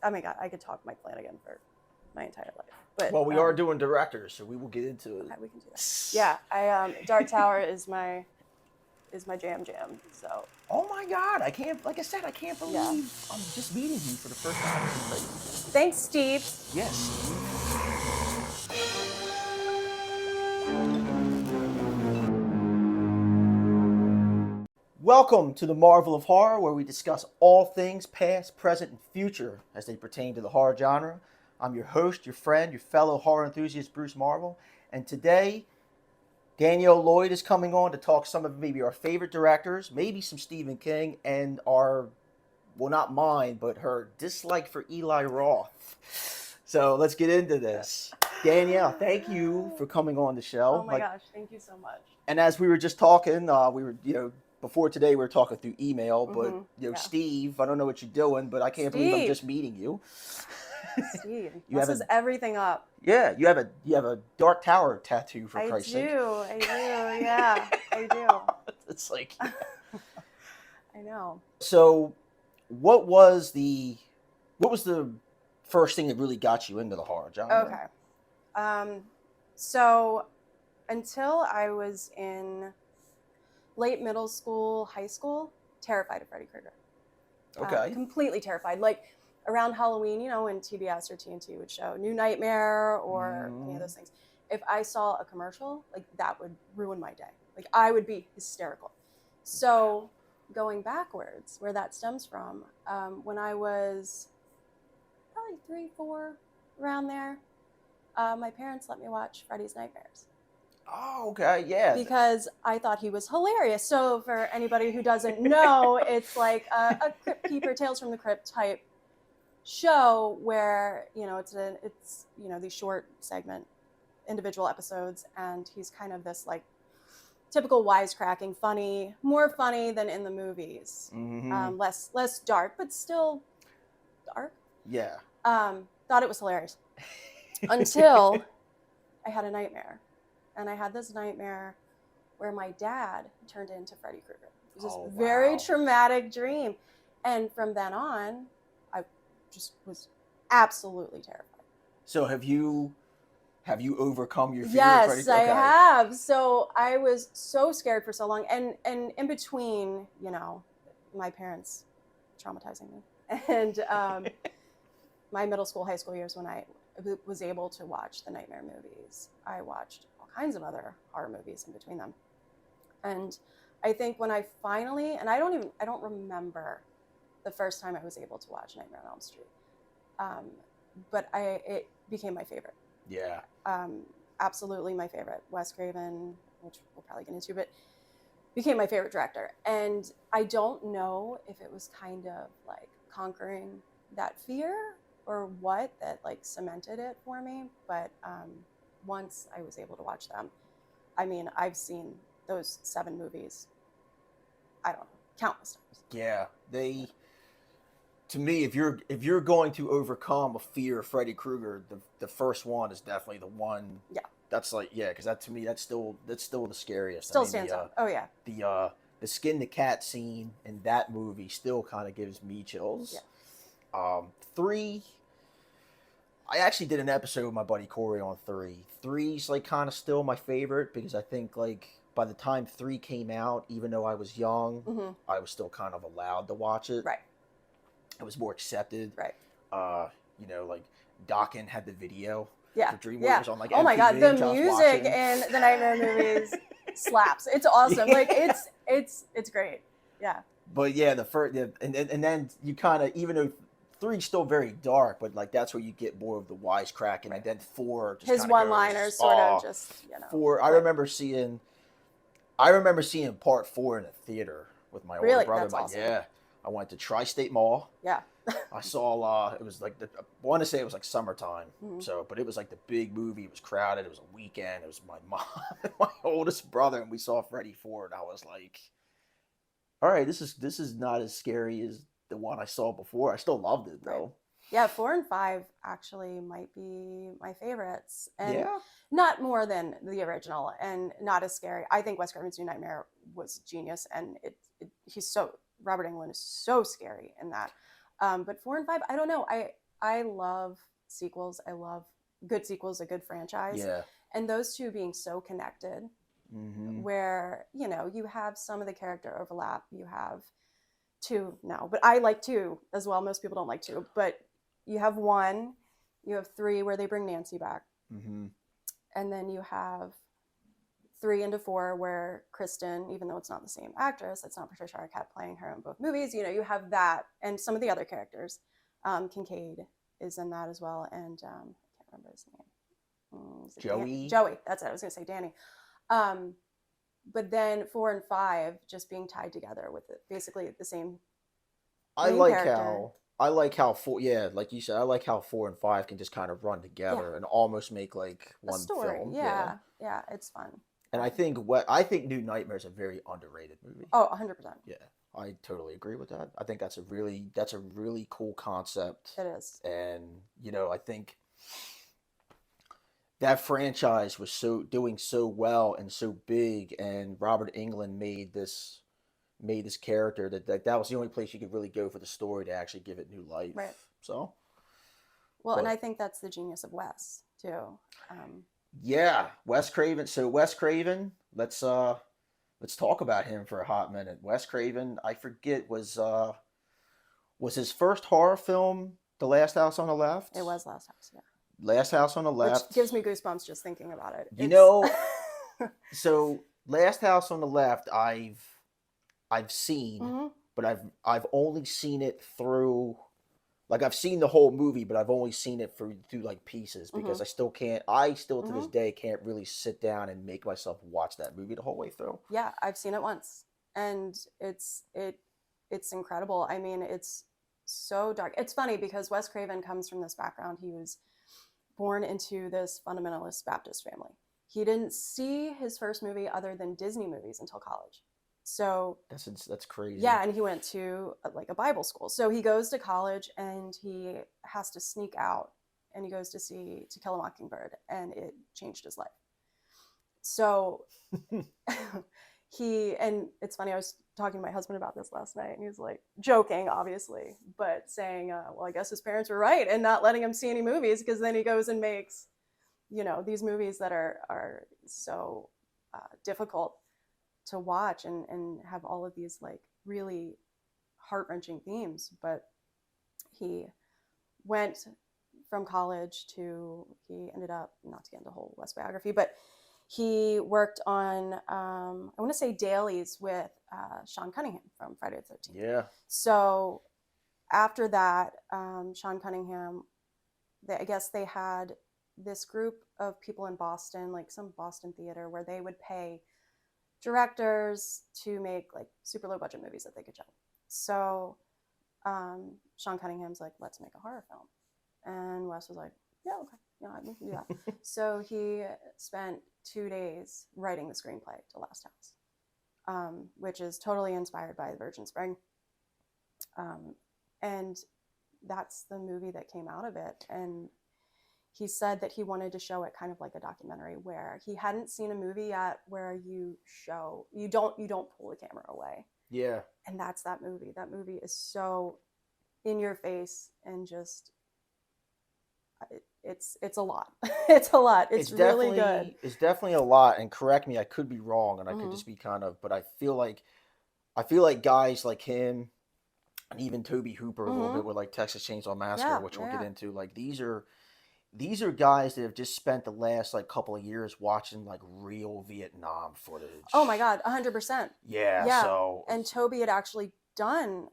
oh my God, I could talk Mike Flanagan for my entire life. But well, we are doing directors, so we will get into it. Okay, we can do that. Yeah, Dark Tower is my jam. So. Oh my God, I can't believe Yeah. I'm just meeting you for the first time. Thanks, Steve. Yes. Welcome to the Marvel of Horror, where we discuss all things past, present, and future as they pertain to the horror genre. I'm your host, your friend, your fellow horror enthusiast, Bruce Marvel, and today, Danielle Lloyd is coming on to talk some of maybe our favorite directors, maybe some Stephen King, and our, well, not mine, but her dislike for Eli Roth. So let's get into this. Danielle, thank you for coming on the show. Oh my gosh, thank you so much. And as we were just talking, we were, before today we were talking through email, but Steve, I don't know what you're doing, but I can't believe I'm just meeting you. Steve, messes everything up. Yeah, you have a Dark Tower tattoo, for Christ's sake. I do, yeah, I do. It's like I know. So, what was the first thing that really got you into the horror genre? Okay, so until I was in late middle school, high school, terrified of Freddy Krueger. Okay. Completely terrified. Like around Halloween, when TBS or TNT would show New Nightmare or any of those things, if I saw a commercial, like that would ruin my day. Like I would be hysterical. So going backwards, where that stems from, when I was probably 3, 4, around there, my parents let me watch Freddy's Nightmares. Oh, okay, yeah. Because I thought he was hilarious. So for anybody who doesn't know, it's like a Crypt Keeper, Tales from the Crypt type show where, it's these short segment individual episodes, and he's kind of this like typical wisecracking, funny, more funny than in the movies. Mm-hmm. Less dark, but still dark. Yeah. Thought it was hilarious. Until I had a nightmare. And I had this nightmare where my dad turned into Freddy Krueger. It was this very traumatic dream. And from then on, I just was absolutely terrified. So have you overcome your fear of Freddy? Yes, I have. So I was so scared for so long. And in between, my parents traumatizing me. And my middle school, high school years when I was able to watch the Nightmare movies, I watched all kinds of other horror movies in between them. And I think when I finally, and I don't remember the first time I was able to watch Nightmare on Elm Street, but it became my favorite. Yeah. Absolutely my favorite. Wes Craven, which we'll probably get into, but became my favorite director. And I don't know if it was kind of like conquering that fear or what that like cemented it for me, but once I was able to watch them, I mean, I've seen those 7 movies, I don't know, countless times. Yeah, to me, if you're going to overcome a fear of Freddy Krueger, the first one is definitely the one. Yeah. That's like, yeah, because that to me that's still the scariest. Still stands out. Oh yeah. The skin the cat scene in that movie still kind of gives me chills. Yeah. 3. I actually did an episode with my buddy Corey on 3. 3's like kind of still my favorite because I think like by the time 3 came out, even though I was young, I was still kind of allowed to watch it. Right. It was more accepted. Right. Like Dokken had the video for Dreamwalkers on like oh MTV. my God, the music in the Nightmare movies slaps. It's awesome. Like it's great. Yeah. But yeah, the first and then you kind of, even though 3's still very dark, but like that's where you get more of the wisecracking, and then 4 just his one-liners sort of just 4. I remember seeing part 4 in a theater with my older brother. That's awesome. Yeah, I went to Tri-State Mall. Yeah. I saw it was like I want to say it was like summertime. But it was like the big movie. It was crowded. It was a weekend. It was my mom and my oldest brother, and we saw Freddy 4, and I was like, all right, this is not as scary as the one I saw before. I still loved it though. Right. Yeah, 4 and 5 actually might be my favorites, and yeah, not more than the original, and not as scary. I think Wes Craven's New Nightmare was genius, and Robert Englund is so scary in that. But 4 and 5, I don't know. I love sequels. I love good sequels, a good franchise. Yeah. And those two being so connected, where, you know, you have some of the character overlap. You have two now, but I like two as well. Most people don't like two, but you have one, you have three where they bring Nancy back. And then you have 3 into 4 where Kristen, even though it's not the same actress, it's not Patricia Arquette playing her in both movies, you know, you have that and some of the other characters. Kincaid is in that as well, and I can't remember his name. Joey. Joey, that's it. I was going to say Danny. But then 4 and 5 just being tied together with basically the same. I like how 4. Yeah, like you said, I like how 4 and 5 can just kind of run together and almost make like one story. film. Yeah, it's fun. And I think New Nightmare is a very underrated movie. Oh, 100%. Yeah, I totally agree with that. I think that's a really cool concept. It is. And you know, I think that franchise was doing so well and so big, and Robert Englund made this character that was the only place you could really go for the story to actually give it new life. Right. So. Well, and I think that's the genius of Wes too. Yeah, Wes Craven. So Wes Craven, let's talk about him for a hot minute. Wes Craven, I forget, was his first horror film The Last House on the Left? It was Last House, yeah. Last House on the Left. Which gives me goosebumps just thinking about it. You know, so Last House on the Left, I've seen, but I've only seen it through, like I've seen the whole movie, but I've only seen it through like pieces because I still to this day can't really sit down and make myself watch that movie the whole way through. Yeah, I've seen it once, and it's incredible. I mean, it's so dark. It's funny because Wes Craven comes from this background. He was born into this fundamentalist Baptist family. He didn't see his first movie other than Disney movies until college. So that's crazy. Yeah, and he went to like a Bible school. So he goes to college and he has to sneak out, and he goes to see To Kill a Mockingbird, and it changed his life. So and it's funny, I was talking to my husband about this last night, and he was like, joking obviously, but saying, well, I guess his parents were right and not letting him see any movies, because then he goes and makes, you know, these movies that are so difficult to watch and have all of these like really heart-wrenching themes. But he went from college he ended up, not to get into the whole Wes biography, but he worked on, I want to say dailies with Sean Cunningham from Friday the 13th. Yeah. So after that, Sean Cunningham, I guess they had this group of people in Boston, like some Boston theater, where they would pay directors to make like super low budget movies that they could show. So Sean Cunningham's like, let's make a horror film. And Wes was like, yeah, okay, yeah, we can do that. So he spent 2 days writing the screenplay to Last House, which is totally inspired by The Virgin Spring. And that's the movie that came out of it. And he said that he wanted to show it kind of like a documentary, where he hadn't seen a movie yet where you don't pull the camera away. Yeah. And that's that movie. That movie is so in your face, and just it's a lot. It's a lot. It's really good. It's definitely a lot. And correct me, I could be wrong, and I could just be but I feel like guys like him, and even Toby Hooper a little bit with like Texas Chainsaw Massacre, which we'll get into. Like these are guys that have just spent the last like couple of years watching like real Vietnam footage. Oh my God, 100%. Yeah. So and Toby had actually done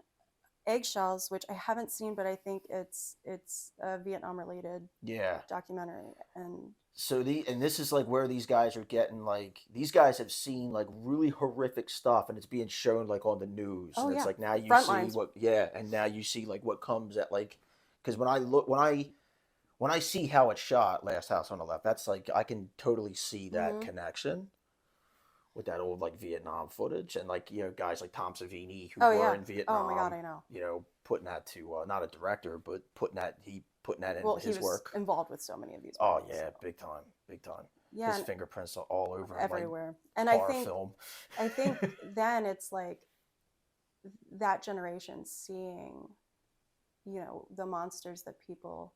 Eggshells, which I haven't seen, but I think it's a Vietnam related documentary. And so this is like where these guys are getting, like, these guys have seen like really horrific stuff, and it's being shown like on the news. And it's like now you Front see lines. and now you see like what comes at, like, because when I see how it's shot, Last House on the Left, that's like I can totally see that connection with that old like Vietnam footage, and like, you know, guys like Tom Savini who were in Vietnam. Oh my God, I know. You know, putting that to not a director, but putting that in his work. He was involved with so many of these movies. Oh yeah, big time. Yeah, his fingerprints are all over everywhere. Like, and I think then it's like that generation seeing the monsters that people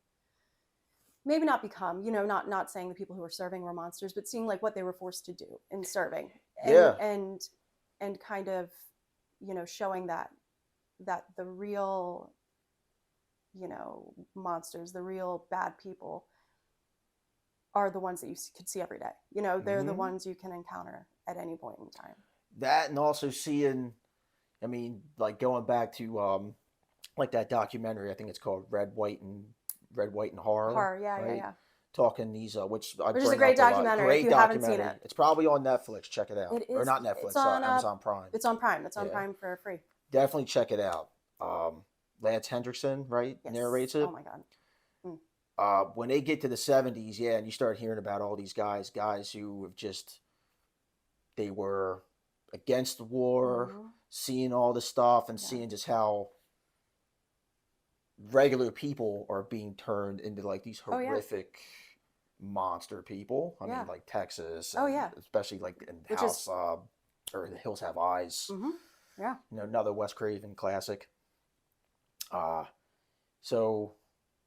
maybe not become, not saying the people who were serving were monsters, but seeing like what they were forced to do in serving, and Yeah. and kind of, showing that the real, monsters, the real bad people are the ones that you could see every day. They're the ones you can encounter at any point in time. That, and also seeing, like going back to like that documentary, I think it's called Red, White, and Horror. Horror, yeah, right? yeah. Talking these, which I Which is a bring great up a lot. documentary. Great If you haven't documentary. seen it, It's probably on Netflix. Check it out. it Or is. not Netflix. It's on Amazon Prime. It's on Prime. It's on Yeah. Prime for free. Definitely check it out. Lance Hendrickson, right, Yes. narrates it. Oh my god. When they get to the 70s, yeah, and you start hearing about all these guys who have just, they were against the war, seeing all this stuff, and seeing just how regular people are being turned into like these horrific monster people. I mean, like Texas, and especially like in or The Hills Have Eyes. Yeah. Another Wes Craven classic. So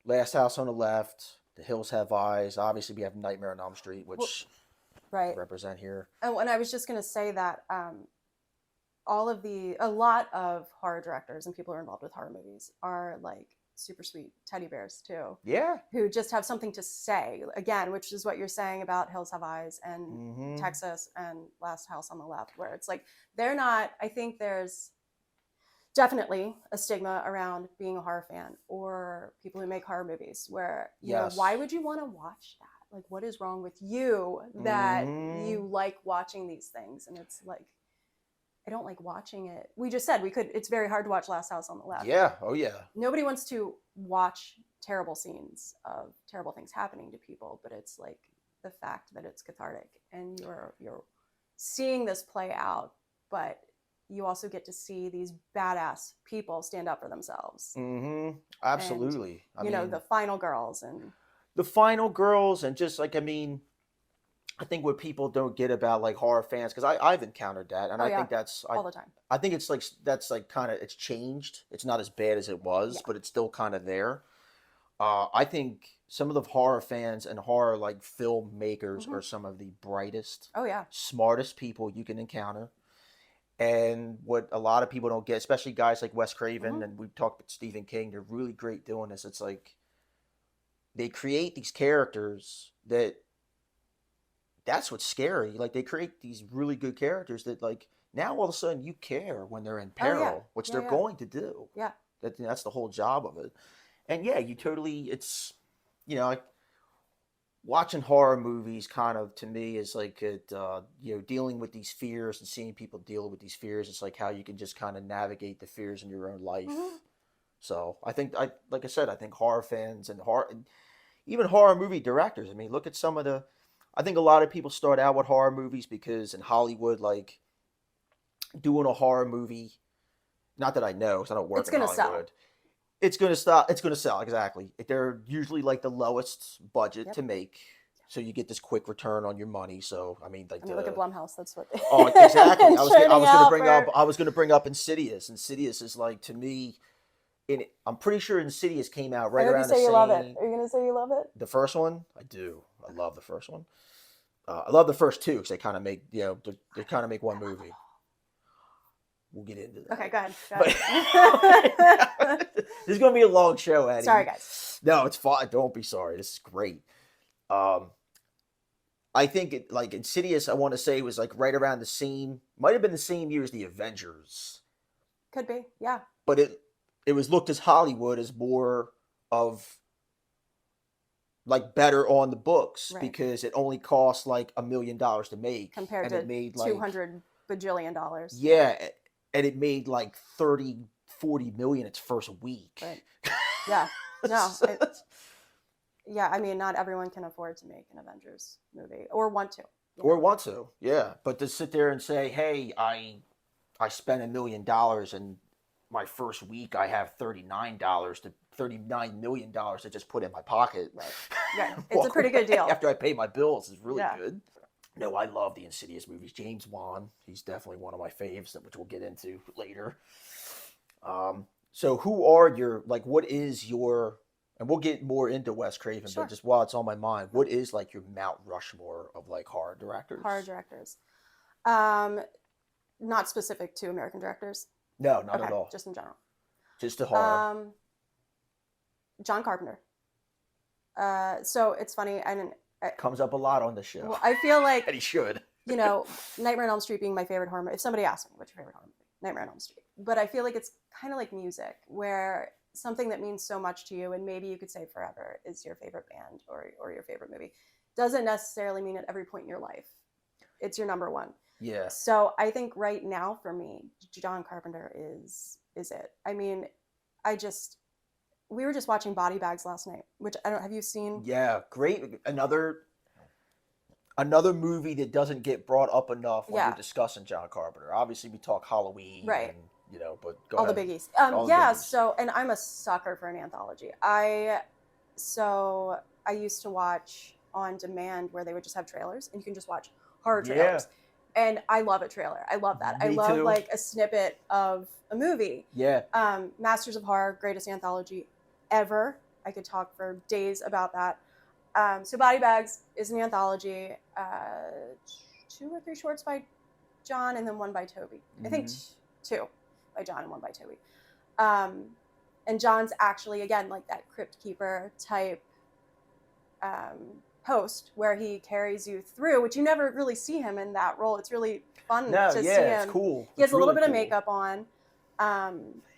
Last House on the Left, The Hills Have Eyes. Obviously, we have Nightmare on Elm Street, which represent here. Oh, and I was just going to say that a lot of horror directors and people who are involved with horror movies are like super sweet teddy bears too. Yeah. Who just have something to say, again, which is what you're saying about Hills Have Eyes and Texas and Last House on the Left, where it's like they're not. I think there's definitely a stigma around being a horror fan or people who make horror movies where, why would you want to watch that? Like, what is wrong with you that you like watching these things? And it's like, I don't like watching it. We just said it's very hard to watch Last House on the Left. Yeah. Oh yeah. Nobody wants to watch terrible scenes of terrible things happening to people, but it's like the fact that it's cathartic and you're seeing this play out, but you also get to see these badass people stand up for themselves. Absolutely. And, the final girls and just like, I think what people don't get about like horror fans, because I've encountered that, and I think that's all the time. I think it's like that's like kind of, it's changed. It's not as bad as it was, but it's still kind of there. I think some of the horror fans and horror like filmmakers are some of the brightest, smartest people you can encounter. And what a lot of people don't get, especially guys like Wes Craven, and we've talked with Stephen King, they're really great doing this. It's like they create these characters that's what's scary. Like they create these really good characters that like now all of a sudden you care when they're in peril, which they're going to do. Yeah. That's the whole job of it. And yeah, you totally, it's, like watching horror movies kind of to me is like dealing with these fears and seeing people deal with these fears. It's like how you can just kind of navigate the fears in your own life. So I think like I said, I think horror fans and even horror movie directors. I mean, look at I think a lot of people start out with horror movies because in Hollywood, like doing a horror movie, not that I know because I don't work in Hollywood. Sell. It's going to sell, exactly. They're usually like the lowest budget to make, so you get this quick return on your money. So I mean, look at Blumhouse. That's what. Oh, exactly. I was going to bring up Insidious. Insidious is like, to me, I'm pretty sure Insidious came out right around the same. You love it. Are you going to say you love it? The first one, I do. I love the first one. I love the first two because they kind of make they kind of make one movie. We'll get into that. Okay, go ahead. This is going to be a long show, Eddie. Sorry, guys. No, it's fine. Don't be sorry. This is great. I think like Insidious, I want to say was like right around might have been the same year as the Avengers. Could be, yeah. But it was looked as Hollywood as more of like better on the books because it only cost like $1 million to make compared to it made like $200 bajillion. Yeah, and it made like 30-40 million its first week. Right. Yeah. No. I mean, not everyone can afford to make an Avengers movie or want to. Want to, yeah. But to sit there and say, hey, I spent $1 million and my first week I have $39 million to just put in my pocket. Right. Yeah. It's a pretty good deal. After I pay my bills is really good. No, I love the Insidious movies. James Wan, he's definitely one of my faves, which we'll get into later. So who are your like? What is your? And we'll get more into Wes Craven, Sure. but just while it's on my mind, what is like your Mount Rushmore of like horror directors? Horror directors. Um, Not specific to American directors. No, not at Okay, all. just in general. Just the horror. Um, John Carpenter. So it's funny. I didn't. Comes up a lot on the show. Well, I feel like And he should. Nightmare on Elm Street being my favorite horror movie. If somebody asked me, what's your favorite horror movie? Nightmare on Elm Street. But I feel like it's kind of like music, where something that means so much to you, and maybe you could say forever, is your favorite band or your favorite movie. Doesn't necessarily mean at every point in your life it's your number one. Yeah. So I think right now for me, John Carpenter is it. I mean, we were just watching Body Bags last night, which I don't have you seen? Yeah, great. Another movie that doesn't get brought up enough when you're discussing John Carpenter. Obviously, we talk Halloween, right? And, but go all ahead. The biggies. All the Yeah. biggies. So, and I'm a sucker for an anthology. I used to watch on demand where they would just have trailers, and you can just watch horror trailers. And I love a trailer. I love that. I love like a snippet of a movie. Yeah. Masters of Horror, greatest anthology ever. I could talk for days about that. So Body Bags is an anthology. 2 or 3 shorts by John, and then 1 by Toby. I think 2 by John and 1 by Toby. And John's actually, again, like that Crypt Keeper type host, where he carries you through, which you never really see him in that role. It's really fun to see him. It's cool. He has a little bit of makeup on.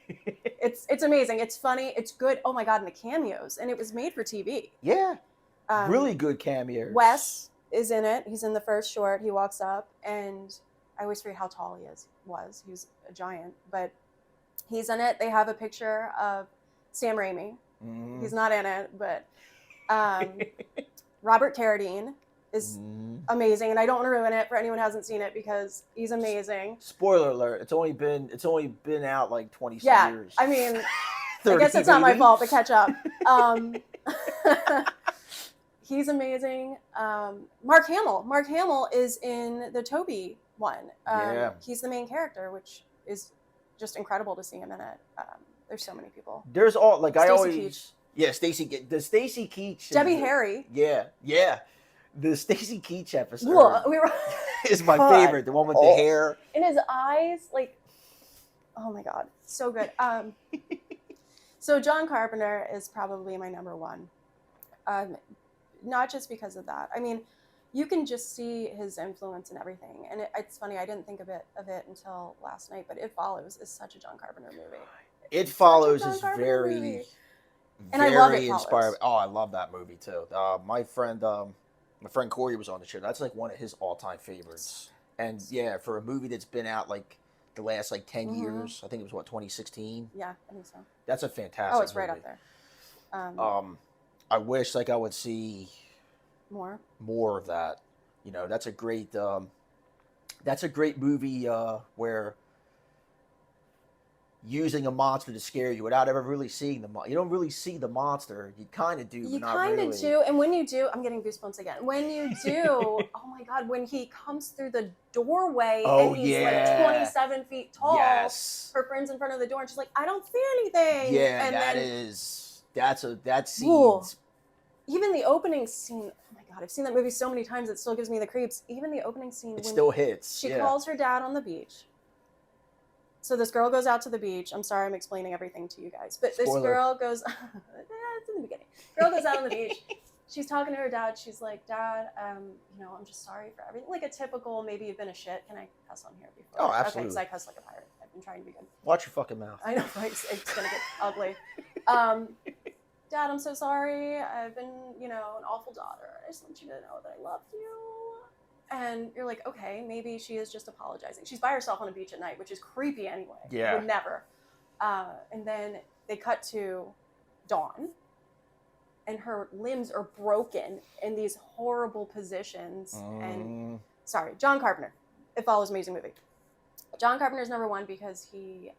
It's amazing. It's funny. It's good. Oh my God, and the cameos. And it was made for TV. Yeah. Really good cameos. Wes is in it. He's in the first short. He walks up, and I always forget how tall he was. He was a giant, but he's in it. They have a picture of Sam Raimi. He's not in it, but Robert Carradine is amazing, and I don't want to ruin it for anyone who hasn't seen it because he's amazing. Spoiler alert! It's only been out like 20 years. I mean, I guess it's not my fault, but catch up. He's amazing. Mark Hamill is in the Toby one. He's the main character, which is just incredible to see him in it. There's so many people. There's all like Stacey I always Keach. Yeah, Stacey Keach. Debbie Harry. Yeah. The Stacey Keach episode is my favorite. The one with the hair. In his eyes, like, oh my God, so good. So John Carpenter is probably my number one. Not just because of that. I mean, you can just see his influence in everything. And it's funny, I didn't think of it until last night, but It Follows is such a John Carpenter movie. It Follows is very and I love It inspiring. Follows. Oh, I love that movie too. My friend Corey was on the show. That's like one of his all-time favorites. And yeah, for a movie that's been out like the last like 10 years, I think it was 2016. Yeah, I think so. That's a fantastic. Oh, it's right movie. up there. I wish like I would see more of that. That's a great movie where using a monster to scare you without ever really seeing you don't really see the monster. You kind of do, You but not kind of really. do, and when you do, I'm getting goosebumps again. When you do, oh my God, when he comes through the doorway and he's like 27 feet tall, her friend's in front of the door, and she's like, I don't see anything. Yeah, and that scene's. Even the opening scene, oh my God, I've seen that movie so many times, it still gives me the creeps. Even the opening scene. It still hits. She calls her dad on the beach. So this girl goes out to the beach. I'm sorry, I'm explaining everything to you guys. But Spoiler. This girl goes, it's in the beginning. Girl goes out on the beach. She's talking to her dad. She's like, Dad, I'm just sorry for everything. Like a typical, maybe you've been a shit. Can I cuss on here before? Oh, absolutely. Okay, because I cuss like a pirate. I've been trying to be good. Watch your fucking mouth. I know, it's going to get ugly. Dad, I'm so sorry. I've been, an awful daughter. I just want you to know that I love you. And you're like, okay, maybe she is just apologizing. She's by herself on a beach at night, which is creepy anyway. Yeah. Would never. And then they cut to Dawn, and her limbs are broken in these horrible positions. And sorry, John Carpenter. It Follows, amazing movie. John Carpenter's number one because he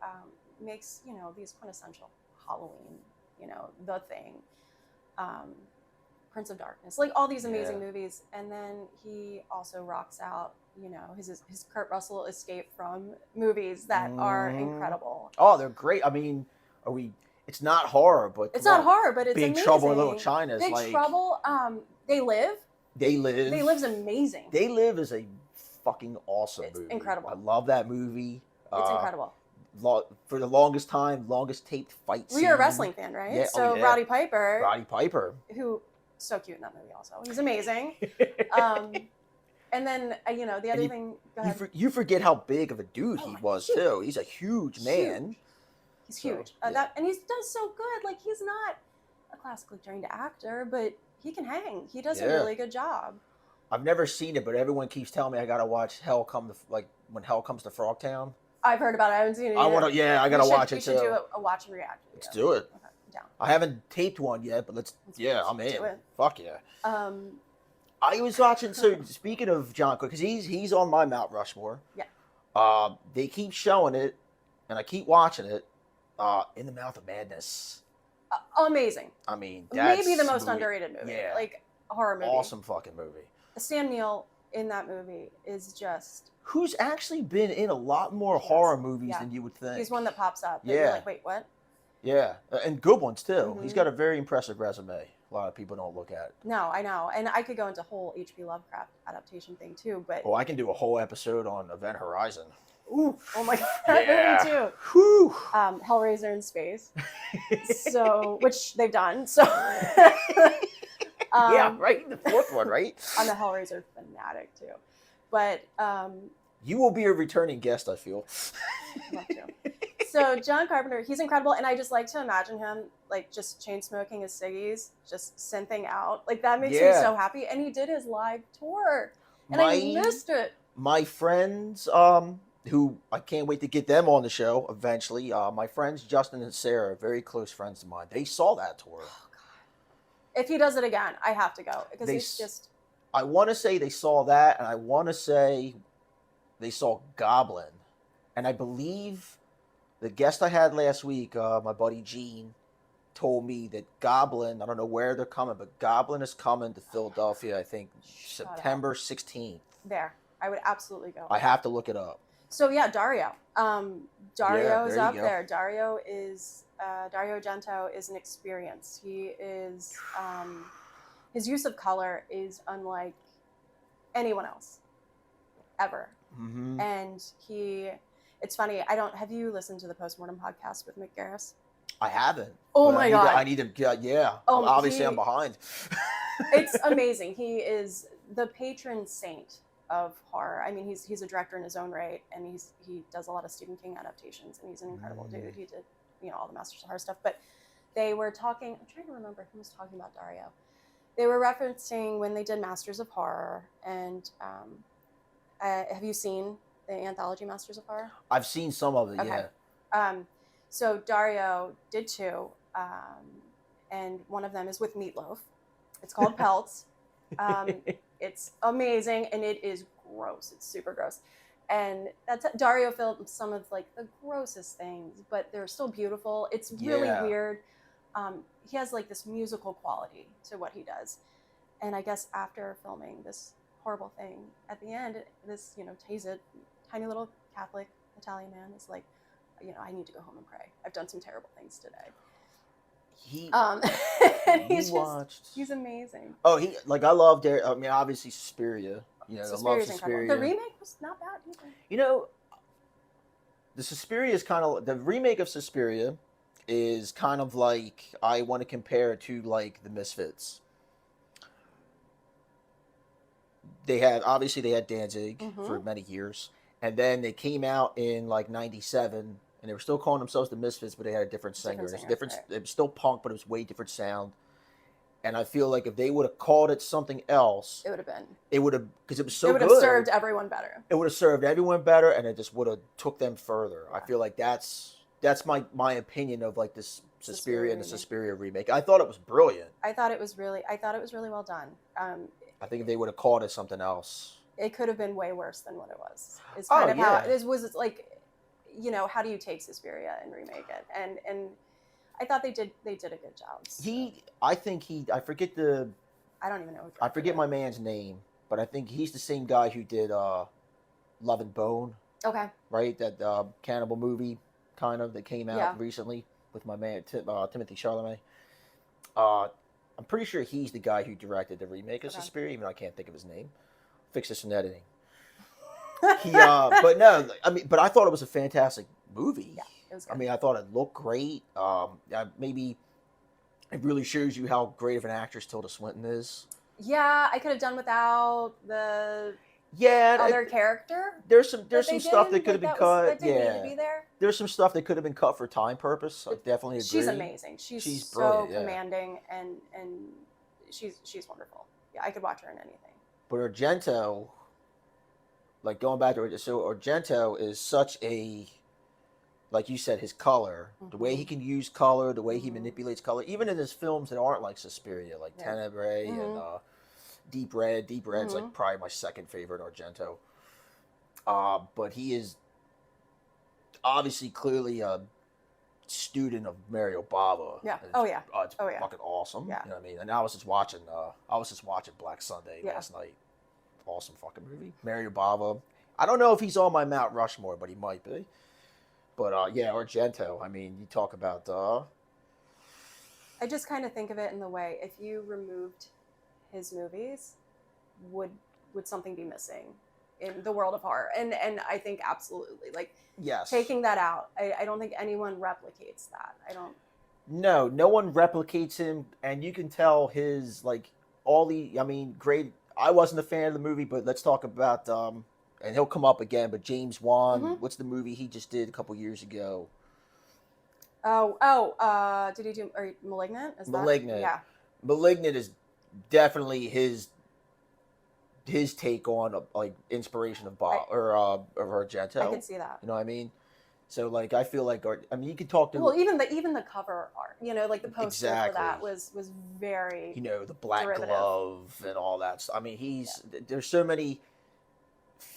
makes, these quintessential Halloween, The Thing, Prince of Darkness, like all these amazing movies. And then he also rocks out, his Kurt Russell escape from movies that are incredible. Oh, they're great. I mean, are we? It's not horror, but it's not horror, but it's Big amazing. Trouble in Little China is Big like Trouble. They Live. They Live. They Live's amazing. They Live is a fucking awesome It's movie. incredible. I love that movie. It's incredible. For the longest time, longest taped fight scene. Well, you're a wrestling fan, right? Yeah. So Roddy Piper. Roddy Piper. Who so cute in that movie also. He's amazing. And then, the other thing... Go ahead. You forget how big of a dude he was, too. He's a huge man. He's huge. Yeah. And he does so good. Like, he's not a classically trained actor, but he can hang. He does a really good job. I've never seen it, but everyone keeps telling me I got to watch When Hell Comes to Frogtown. I've heard about it. I haven't seen it I want to. Yeah, I got to watch it, too. We should do a watch and react. Let's do it. Okay, down. I haven't taped one yet, but I'm in. Do it. Fuck yeah. I was watching. So speaking of John Cook, because he's on my Mount Rushmore. Yeah. They keep showing it, and I keep watching it. In the Mouth of Madness. Amazing. I mean, that's maybe the most underrated movie. Yeah. Like a horror movie. Awesome fucking movie. Sam Neill in that movie is just. Who's actually been in a lot more horror movies than you would think. He's one that pops up. Yeah. You're like, wait, what? Yeah, and good ones too. Mm-hmm. He's got a very impressive resume. A lot of people don't look at it. No, I know. And I could go into whole H.P. Lovecraft adaptation thing too, but... Oh, I can do a whole episode on Event Horizon. Ooh, oh my God, that movie too. Whew. Hellraiser in space. So, which they've done. So... yeah, right? The fourth one, right? I'm a Hellraiser fanatic too. But... you will be a returning guest, I feel. love to. So John Carpenter, he's incredible, and I just like to imagine him like just chain smoking his ciggies, just synthing out. Like that makes me so happy. And he did his live tour, and I missed it. My friends, who I can't wait to get them on the show eventually. My friends Justin and Sarah, very close friends of mine. They saw that tour. Oh God! If he does it again, I have to go because it's just. I want to say they saw that, and I want to say they saw Goblin, and I believe. The guest I had last week, my buddy Gene, told me that Goblin, I don't know where they're coming, but Goblin is coming to Philadelphia, I think, September 16th. There. I would absolutely go. I have to look it up. So, yeah, Dario. Dario is up there. Dario Argento is an experience. He is, his use of color is unlike anyone else, ever. Mm-hmm. And it's funny. Have you listened to the Postmortem podcast with Mick Garris? I haven't. Oh my God. I need to, yeah. Obviously, I'm behind. It's amazing. He is the patron saint of horror. I mean, he's a director in his own right, and he does a lot of Stephen King adaptations, and he's an incredible dude. He did, all the Masters of Horror stuff. But they were talking, I'm trying to remember who was talking about Dario. They were referencing when they did Masters of Horror, and have you seen the anthology Masters of Horror? I've seen some of it, okay. Yeah. So Dario did two, and one of them is with Meatloaf. It's called Pelts. It's amazing, and it is gross. It's super gross. And Dario filmed some of like the grossest things, but they're still beautiful. It's really weird. He has like this musical quality to what he does. And I guess after filming this horrible thing, at the end, this, Taze, tiny little Catholic Italian man is like, I need to go home and pray. I've done some terrible things today. He's amazing. Oh, I love obviously Suspiria. I love Suspiria. The remake was not bad The either. Suspiria is the remake of Suspiria is kind of like, I want to compare it to like the Misfits. They had Danzig for many years. And then they came out in like 97, and they were still calling themselves the Misfits, but they had a different singer. It was still punk, but it was way different sound. And I feel like if they would have called it something else, it would have, because it was so good. It would have served everyone better. It would have served everyone better, and it just would have took them further. Yeah. I feel like that's my opinion of like this Suspiria and the Suspiria remake. I thought it was brilliant. I thought it was really well done. I think if they would have called it something else, it could have been way worse than what it was. It's kind of how it was like, how do you take Suspiria and remake it? And I thought they did a good job. So. I don't even know. I forget my man's name, but I think he's the same guy who did Love and Bone. Okay. Right? That cannibal movie kind of that came out recently. with my man Timothy Chalamet. Uh, I'm pretty sure he's the guy who directed the remake of Okay. Suspiria, even though I can't think of his name. Fix this in editing. But no, I mean, but I thought it was a fantastic movie. Yeah, it was I good. mean, I thought it looked great. Maybe it really shows you how great of an actress Tilda Swinton is. Yeah, I could have done without the Yeah, other character. there's some that stuff they that could have did. been cut. That didn't need to Yeah, be there. there's some stuff that could have been cut for time purpose. I definitely agree. She's amazing. She's so brilliant, yeah. commanding, and she's wonderful. Yeah, I could watch her in anything. But Argento, like going back to it, so Argento is such a, like you said, his color, the way he can use color, the way he manipulates color, even in his films that aren't like Suspiria, like Tenebrae and Deep Red. Deep Red's like probably my second favorite Argento. But he is obviously clearly a student of Mario Bava. Yeah. It's, Oh yeah. It's fucking awesome. Yeah. You know what I mean? And I was just watching Black Sunday last night. Awesome fucking movie. Mario Bava. I don't know if he's on my Mount Rushmore, but he might be. But yeah, Argento. I mean, you talk about. I just kind of think of it in the way, if you removed his movies, would something be missing in the world of horror? And I think absolutely, like, yes, taking that out, I don't think anyone replicates that. I don't. No one replicates him, and you can tell his like all the. I mean, great. I wasn't a fan of the movie, but let's talk about and he'll come up again. But James Wan, what's the movie he just did a couple years ago? Did he do Malignant? Malignant. Yeah. Malignant is definitely his take on like inspiration of Argento. I can see that. You know what I mean? So like I feel like you could talk to even the cover art, like the poster for that was very the black derivative. glove and all that stuff. I mean there's so many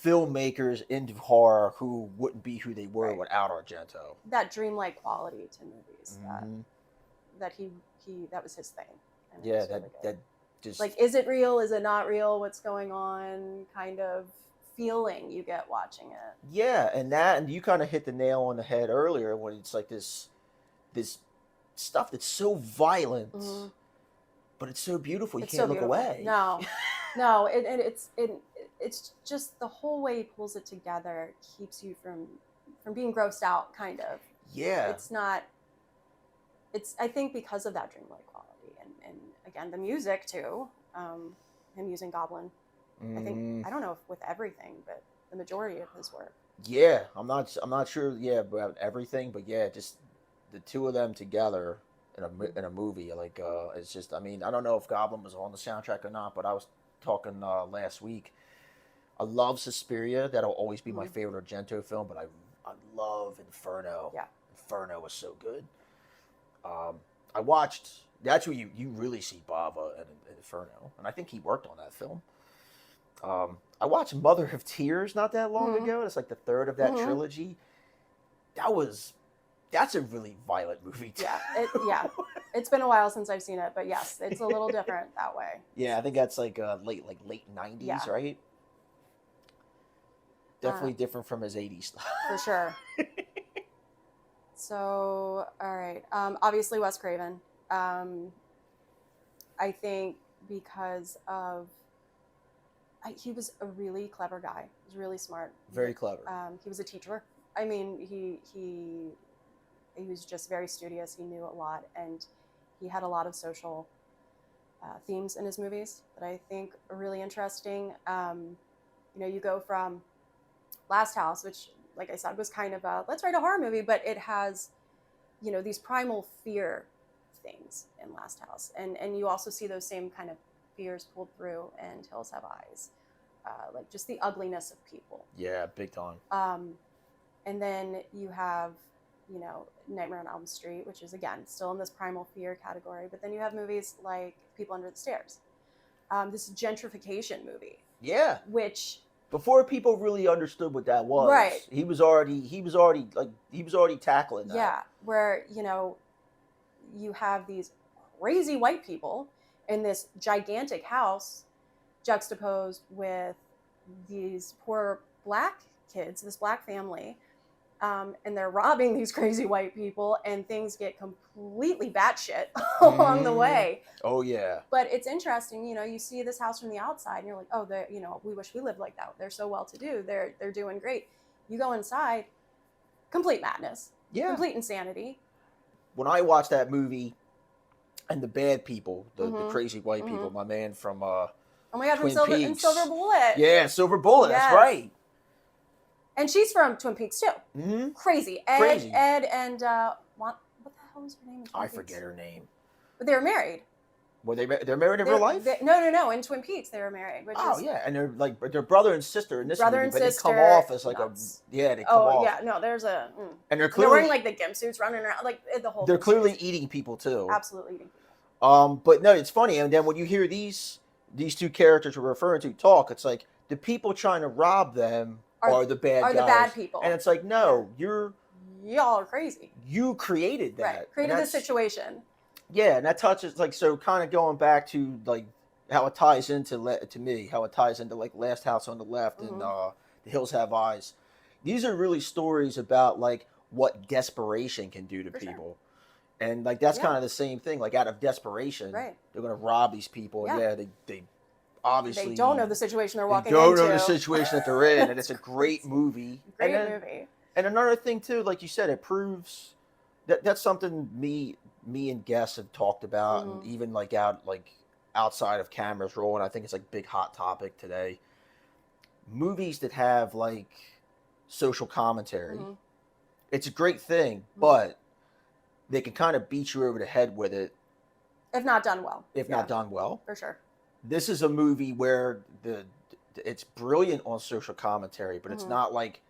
filmmakers into horror who wouldn't be who they were without Argento. That dreamlike quality to movies that that was his thing. And yeah, that just like, is it real? Is it not real? What's going on? Kind of feeling you get watching it. Yeah, and you kind of hit the nail on the head earlier when it's like this stuff that's so violent, but it's so beautiful you can't look away. No, it's just the whole way he pulls it together keeps you from being grossed out, kind of. Yeah, it's not. I think because of that dreamlike quality, and again the music too. Him using Goblin. I think, I don't know if with everything, but the majority of his work. Yeah, I'm not sure. Yeah, about everything, but yeah, just the two of them together in a movie. Like, it's just. I mean, I don't know if Goblin was on the soundtrack or not, but I was talking last week. I love Suspiria. That'll always be my favorite Argento film. But I love Inferno. Yeah, Inferno was so good. I watched. That's where you really see Bava in Inferno, and I think he worked on that film. I watched Mother of Tears not that long ago. It's like the third of that trilogy. That's a really violent movie too. Yeah, it's been a while since I've seen it, but yes, it's a little different that way. Yeah, I think that's like late 90s, right? Definitely different from his 80s stuff. For sure. So, all right. Obviously, Wes Craven. I think because of he was a really clever guy. He was really smart. Very clever. He was a teacher. I mean, he was just very studious. He knew a lot, and he had a lot of social themes in his movies that I think are really interesting. You go from Last House, which, like I said, was kind of a let's write a horror movie, but it has, these primal fear things in Last House, and you also see those same kind of fears pulled through in Hills Have Eyes, like just the ugliness of people. Yeah, big time. And then you have, Nightmare on Elm Street, which is again still in this primal fear category. But then you have movies like People Under the Stairs, this gentrification movie. Yeah, which before people really understood what that was, right? He was already tackling that. Yeah, where you have these crazy white people in this gigantic house juxtaposed with these poor black kids, this black family, and they're robbing these crazy white people, and things get completely batshit along the way. Oh yeah. But it's interesting, you see this house from the outside, and you're like, oh, we wish we lived like that. They're so well to do. They're doing great. You go inside, complete madness, complete insanity. When I watched that movie, and the bad people, the crazy white people, my man from oh my God, Twin from Peaks. Silver Bullet. Yeah, Silver Bullet. Yes. That's right. And she's from Twin Peaks too. Crazy. Ed, and what the hell was her name? I forget her name. But they were married. Were they're married in real life? No. In Twin Peaks, they were married. And they're like they're brother and sister in this movie, but they come off as like they come off. Oh yeah, no, there's a. And they're wearing like the gimp suits, running around like the whole. They're clearly eating people too. Absolutely eating people. But no, it's funny, and then when you hear these two characters we're referring to talk, it's like the people trying to rob them are the bad guys. Are the bad people. And it's like, no, y'all are crazy. You created that. Right. Created the situation. Yeah, and that touches like so kind of going back to like how it ties into like Last House on the Left and The Hills Have Eyes. These are really stories about like what desperation can do to people. Sure. And like that's kind of the same thing. Like out of desperation, they're going to rob these people. Yeah, they obviously they don't know the situation they're walking into. They don't know into. the situation that they're in, and it's a great movie. Great movie. And another thing too, like you said, it proves that's something me and guests have talked about, and even like outside of cameras rolling. I think it's like a big hot topic today. Movies that have like social commentary, it's a great thing, but they can kind of beat you over the head with it if not done well. Not done well, for sure. This is a movie where it's brilliant on social commentary, but it's not like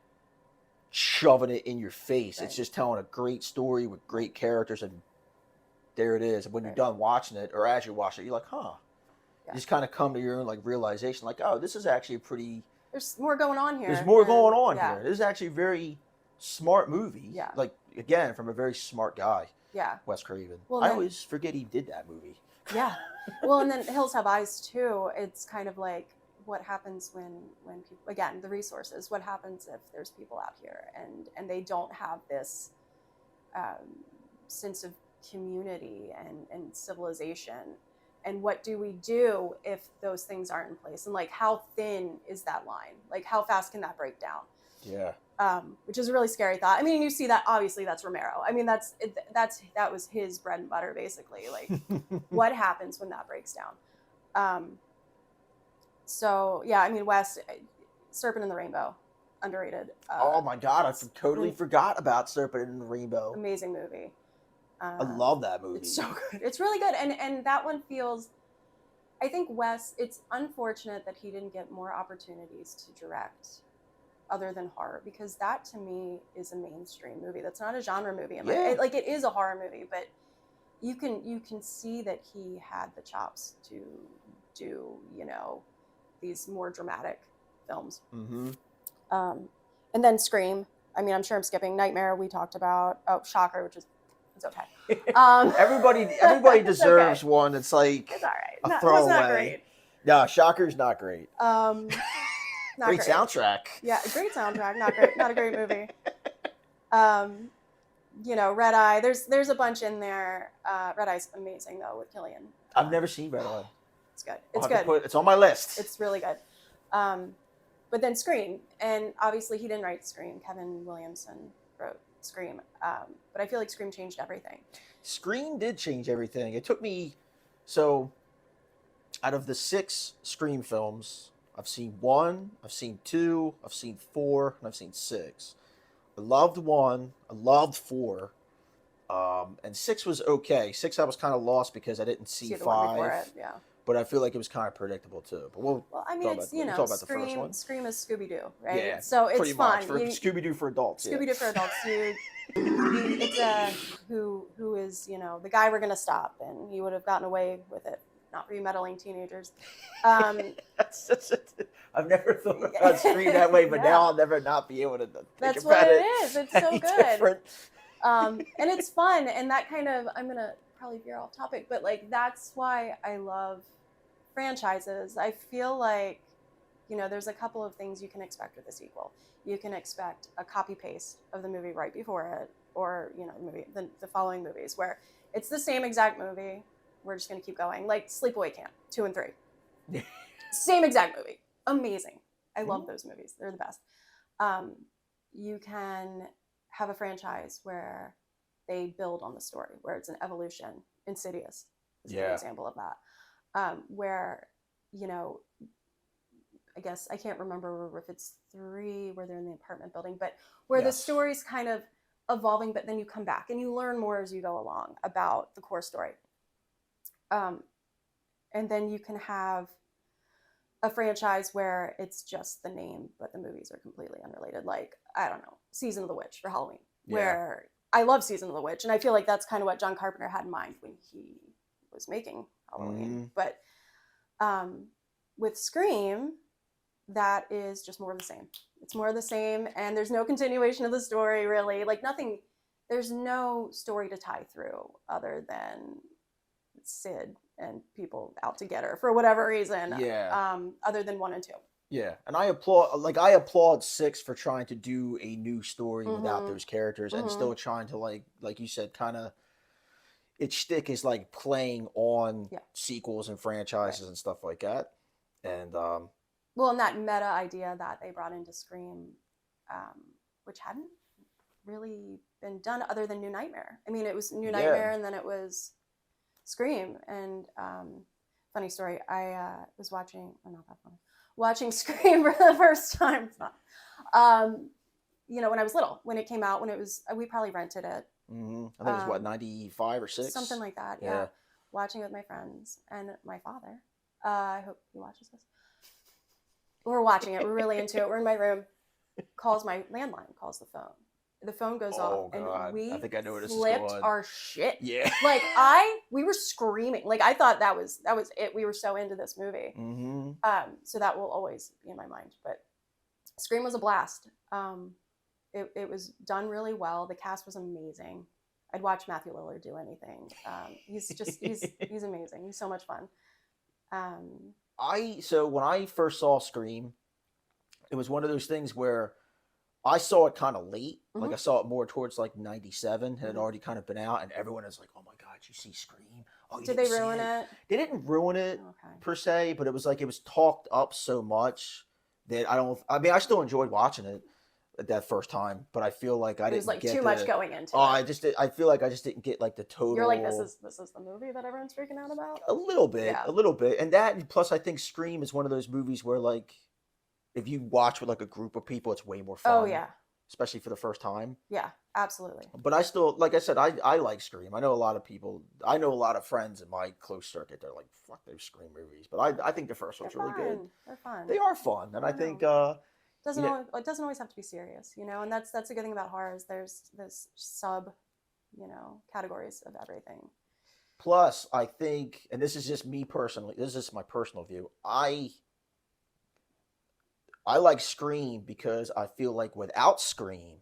shoving it in your face. It's just telling a great story with great characters, and there it is. And when you're done watching it, or as you watch it, you're like, huh. You just kind of come to your own like realization, like, oh, this is actually a pretty. There's more going on here. There's more going on here. This is actually a very smart movie. Yeah. Like again, from a very smart guy. Yeah. Wes Craven. Well, I always forget he did that movie. Yeah. Well, and then Hills Have Eyes too. It's kind of like what happens when people, again, the resources. What happens if there's people out here and they don't have this sense of community and civilization, and what do we do if those things aren't in place, and like how thin is that line, like how fast can that break down? Which is a really scary thought. I mean, you see that obviously that's Romero. I mean, that was his bread and butter basically, like what happens when that breaks down. So yeah, I mean, Wes, Serpent in the Rainbow, underrated. Oh my God, I totally forgot about Serpent in the Rainbow. Amazing movie. I love that movie. It's so good. It's really good. And that one feels, I think Wes, it's unfortunate that he didn't get more opportunities to direct other than horror, because that to me is a mainstream movie. That's not a genre movie. It is a horror movie, but you can see that he had the chops to do, these more dramatic films. And then Scream. I mean, I'm sure I'm skipping Nightmare. We talked about. Oh, Shocker, which is. It's okay. Everybody deserves one. It's like it's all right. A throwaway. It was not great. No, Shocker's not great. Not great soundtrack. Yeah, great soundtrack. Not great. Not a great movie. Red Eye. There's a bunch in there. Red Eye's amazing though with Killian. I've never seen Red Eye. It's good. It's good. It's on my list. It's really good. But then Scream, and obviously he didn't write Scream. Kevin Williamson wrote Scream. But I feel like Scream changed everything. Scream did change everything. It took me, so out of the 6 Scream films, I've seen 1, I've seen 2, I've seen 4, and I've seen 6. I loved 1, I loved 4, and 6 was okay. 6 I was kind of lost because I didn't see 5. But I feel like it was kind of predictable too. But we'll I mean, it's talk about the first one. Scream is Scooby-Doo, right? Yeah, so it's fun. Scooby-Doo for adults. Scooby-Doo for adults. It's who is the guy we're gonna stop, and he would have gotten away with it, not for you meddling teenagers. I've never thought about Scream that way, but now I'll never not be able to think That's about what it. It is. It's so good. Different. And it's fun, and that kind of, I'm gonna probably veer off topic, but like that's why I love franchises. I feel like You know, there's a couple of things you can expect with a sequel. You can expect a copy paste of the movie right before it, or you know, the following movies where it's the same exact movie. We're just going to keep going, like Sleepaway Camp 2 and 3. Same exact movie, amazing. I love those movies; they're the best. You can have a franchise where they build on the story, where it's an evolution. Insidious is a good example of that, where, you know, I guess I can't remember if it's 3 where they're in the apartment building, but where the story's kind of evolving, but then you come back and you learn more as you go along about the core story. And then you can have a franchise where it's just the name, but the movies are completely unrelated. Like, I don't know, Season of the Witch for Halloween, where I love Season of the Witch. And I feel like that's kind of what John Carpenter had in mind when he was making Halloween. But with Scream, that is just more of the same. It's more of the same. And there's no continuation of the story, really. Like, nothing, there's no story to tie through other than Sid and people out to get her for whatever reason. Other than 1 and 2. Yeah, and I applaud 6 for trying to do a new story without those characters and still trying to like you said, kind of its shtick is like playing on sequels and franchises and stuff like that. And well, and that meta idea that they brought into Scream, which hadn't really been done other than New Nightmare. I mean, it was New Nightmare and then it was Scream. And funny story, I was watching, not that funny, watching Scream for the first time. It's not, you know, when I was little, when it came out, when it was, we probably rented it. I think it was what, 95 or 6? Something like that, yeah. Watching it with my friends and my father. I hope he watches this. We're watching it. We're really into it. We're in my room. Calls my landline, calls the phone. The phone goes off, and we I think I know where this is flipped going. our shit. Yeah. Like we were screaming. Like I thought that was it. We were so into this movie. So that will always be in my mind. But Scream was a blast. It was done really well. The cast was amazing. I'd watch Matthew Lillard do anything. He's amazing. He's so much fun. So when I first saw Scream, it was one of those things where I saw it kind of late. Like I saw it more towards like 97 and it had already kind of been out, and everyone is like, "Oh my God, you see Scream? Oh, did they ruin it? They didn't ruin it per se, but it was like it was talked up so much that I still enjoyed watching it that first time, but I feel like I didn't get too much going into it. I feel like I just didn't get like the total. You're like, this is the movie that everyone's freaking out about? A little bit. And that, plus I think Scream is one of those movies where like, if you watch with like a group of people, it's way more fun. Oh yeah. Especially for the first time. Yeah, absolutely. But I still, like I said, I like Scream. I know a lot of friends in my close circuit, they're like, fuck those Scream movies. But I think the first one's really good. They're fun. They are fun. And I think it doesn't always have to be serious, you know, and that's a good thing about horror is there's this sub, you know, categories of everything. Plus, I think, and this is just me personally, this is just my personal view, I like Scream because I feel like without Scream,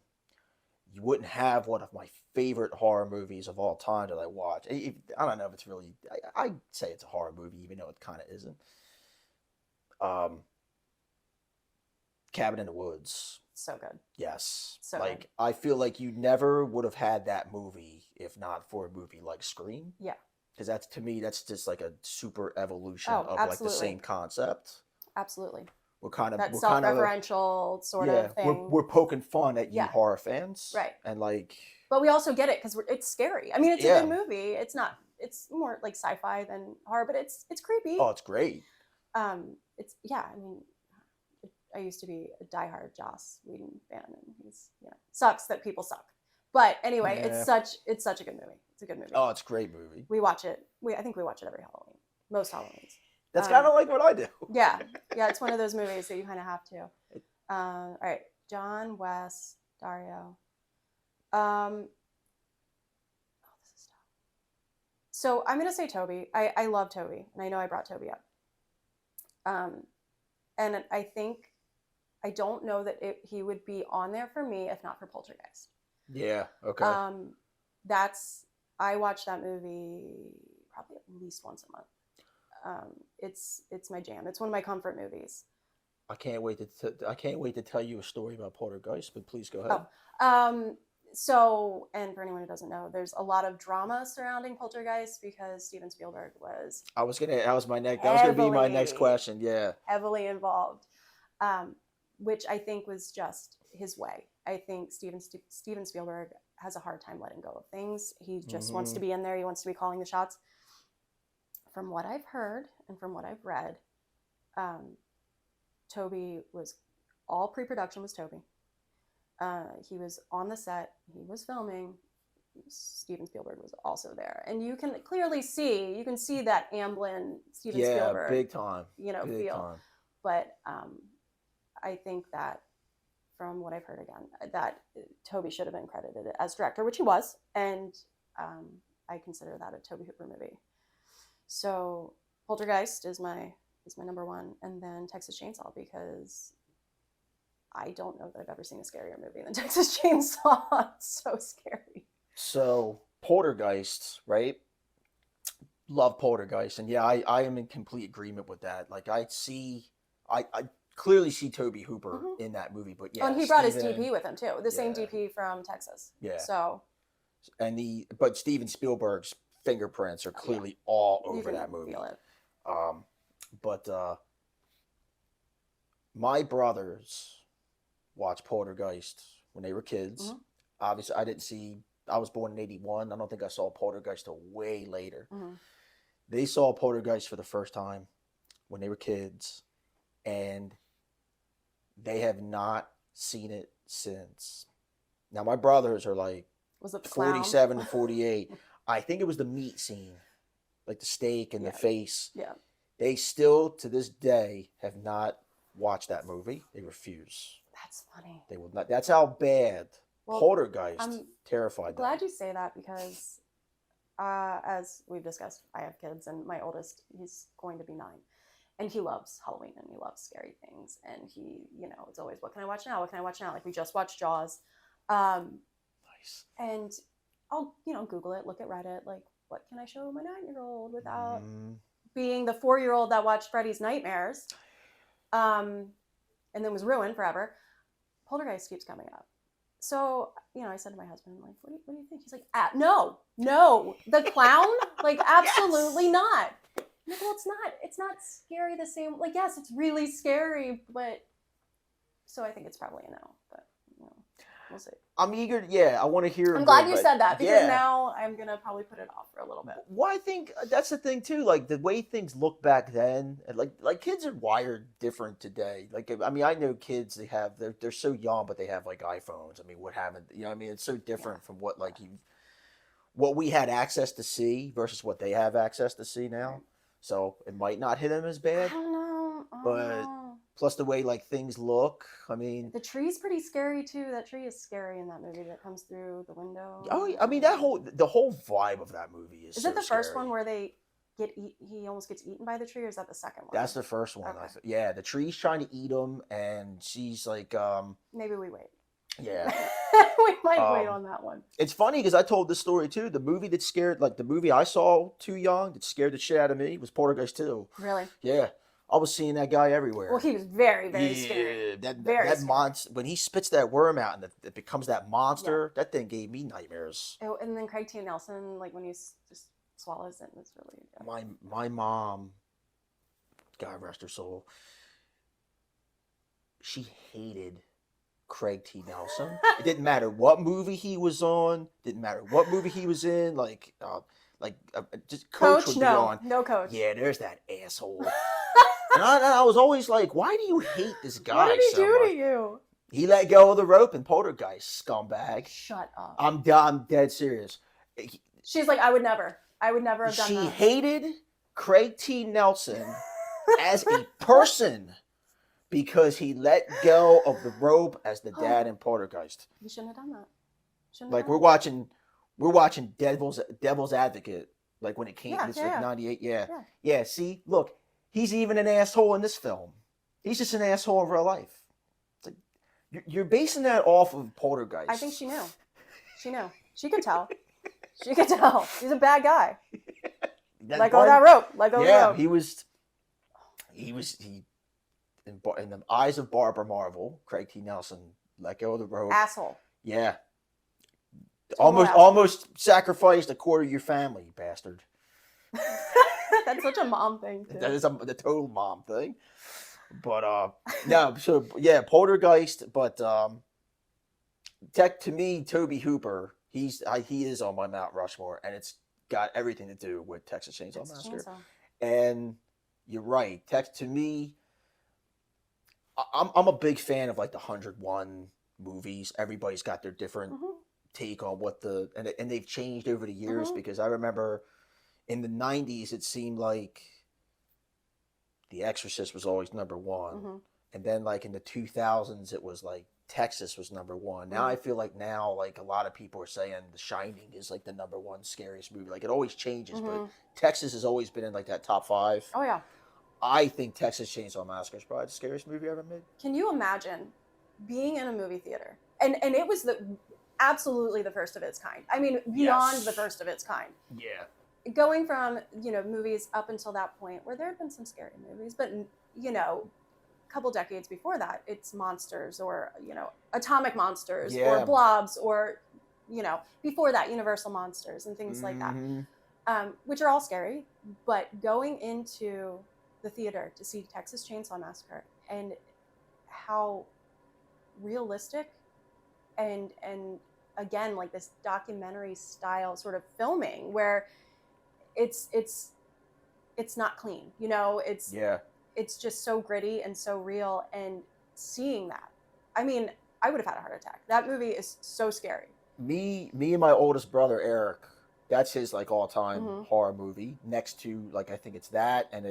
you wouldn't have one of my favorite horror movies of all time that I watch. I don't know if it's really, I'd say it's a horror movie, even though it kind of isn't. Cabin in the Woods. So good. Yes. So like, good. I feel like you never would have had that movie if not for a movie like Scream. Yeah. Because that's, to me, that's just like a super evolution of absolutely. like the same concept. Absolutely. We're kind of that self-referential sort of thing. We're poking fun at you horror fans, right? And like, but we also get it because it's scary. I mean, it's a good movie. It's not. It's more like sci-fi than horror, but it's creepy. Oh, it's great. I mean, I used to be a diehard Joss Whedon fan, and he's sucks that people suck. But anyway, it's such a good movie. It's a good movie. Oh, it's a great movie. We watch it. I think we watch it every Halloween. Most Halloweens. That's kind of like what I do. Yeah. It's one of those movies that you kind of have to. All right, John, Wes, Dario. This is tough. So I'm gonna say Toby. I love Toby, and I know I brought Toby up. And I don't know that he would be on there for me if not for Poltergeist. Yeah. Okay. I watch that movie probably at least once a month. It's my jam. It's one of my comfort movies. I can't wait to tell you a story about Poltergeist, but please go ahead. So, and for anyone who doesn't know, there's a lot of drama surrounding Poltergeist because Steven Spielberg was That was gonna be my next question. Yeah. heavily involved, which I think was just his way. I think Steven Spielberg has a hard time letting go of things. He just wants to be in there. He wants to be calling the shots. From what I've heard and from what I've read, Toby was all pre-production was Toby. He was on the set. He was filming. Steven Spielberg was also there, and you can clearly see that Amblin Steven Spielberg, big time, big feel. time. But I think that from what I've heard again, that Toby should have been credited as director, which he was, and I consider that a Tobe Hooper movie. So Poltergeist is my number one, and then Texas Chainsaw, because I don't know that I've ever seen a scarier movie than Texas Chainsaw. It's so scary. So Poltergeist, right? Love Poltergeist, and yeah, I am in complete agreement with that. Like I clearly see Tobe Hooper in that movie, but yeah, and he brought his DP with him too, the same DP from Texas. Yeah. So, but Steven Spielberg's fingerprints are clearly all over that movie. Feel it. But my brothers watched Poltergeist when they were kids. Obviously, I was born in 81. I don't think I saw Poltergeist till way later. They saw Poltergeist for the first time when they were kids, and they have not seen it since. Now, my brothers are like was it the 47 and 48. I think it was the meat scene, like the steak and the face. Yeah. They still, to this day, have not watched that movie. They refuse. That's funny. They will not. That's how bad Poltergeist terrified them. Glad you say that, because as we've discussed, I have kids, and my oldest, he's going to be 9. And he loves Halloween, and he loves scary things. And he, it's always, what can I watch now? What can I watch now? Like, we just watched Jaws. Nice. And I'll, Google it, look at Reddit, like, what can I show my 9-year-old without being the 4-year-old that watched Freddy's Nightmares, and then was ruined forever. Poltergeist keeps coming up. So, I said to my husband, like, what do you think? He's like, no, the clown? Like, absolutely not. I'm like, well, it's not scary the same. Like, yes, it's really scary, but, so I think it's probably a no, but, we'll see. I'm eager. Yeah, I want to hear. I'm glad you said that, because now I'm going to probably put it off for a little bit. Well, I think that's the thing too. Like the way things look back then, like kids are wired different today. Like, I mean, I know kids, they're so young, but they have like iPhones. I mean, what haven't, I mean, it's so different from what what we had access to see versus what they have access to see now. Right. So it might not hit them as bad. I don't know. But plus the way like things look, I mean, the tree's pretty scary too. That tree is scary in that movie that comes through the window. Oh, I mean, the whole vibe of that movie is. Is it the first one where he almost gets eaten by the tree, or is that the second one? That's the first one. Okay. Yeah, the tree's trying to eat him, and she's like, maybe we wait. Yeah. We might wait on that one. It's funny because I told this story too. The movie the movie I saw too young that scared the shit out of me was Poltergeist 2. Really? Yeah. I was seeing that guy everywhere. Well, he was very, very scary. That monster, when he spits that worm out and it becomes that monster, that thing gave me nightmares. Oh, and then Craig T. Nelson, like when he just swallows it, it's really good. My mom, God rest her soul, she hated Craig T. Nelson. It didn't matter what movie he was on. Didn't matter what movie he was in. Just Coach would be on. No Coach. Yeah, there's that asshole. And I was always like, why do you hate this guy so much? What did he do to you? He let go of the rope in Poltergeist, scumbag. Shut up. I'm dead serious. She's like, I would never have done that. She hated Craig T. Nelson as a person because he let go of the rope as the dad in Poltergeist. You shouldn't have done that. We're watching Devil's Advocate, like when it came, it's like 98. Yeah. See, look. He's even an asshole in this film. He's just an asshole in real life. It's like, you're basing that off of Poltergeist. I think she knew. She knew. She could tell. She could tell. He's a bad guy. Let go of that rope. Let go of the rope. He in the eyes of Barbara Marvel, Craig T. Nelson let go of the rope. Asshole. Yeah. Total asshole. Almost sacrificed a quarter of your family, you bastard. That's such a mom thing, too. That is the total mom thing. But no, so yeah, Poltergeist, but to me, Toby Hooper, he is on my Mount Rushmore, and it's got everything to do with Texas Chainsaw Massacre. And you're right. To me, I'm a big fan of like the 101 movies. Everybody's got their different take on what and they've changed over the years, because I remember in the 90s it seemed like The Exorcist was always number one, and then like in the 2000s it was like Texas was number one. Now I feel like like a lot of people are saying The Shining is like the number one scariest movie. Like it always changes, but Texas has always been in like that top 5. Oh yeah. I think Texas Chainsaw Massacre is probably the scariest movie ever made. Can you imagine being in a movie theater? And it was absolutely the first of its kind. I mean, beyond the first of its kind. Yeah. Going from, movies up until that point where there had been some scary movies, but, a couple decades before that, it's monsters or, atomic monsters or blobs or, before that, Universal monsters and things like that, which are all scary. But going into the theater to see Texas Chainsaw Massacre and how realistic and again, like this documentary style sort of filming where it's not clean, it's just so gritty and so real. And seeing that, I mean, I would have had a heart attack. That movie is so scary. Me and my oldest brother Eric, that's his like all-time horror movie, next to like I think it's that, and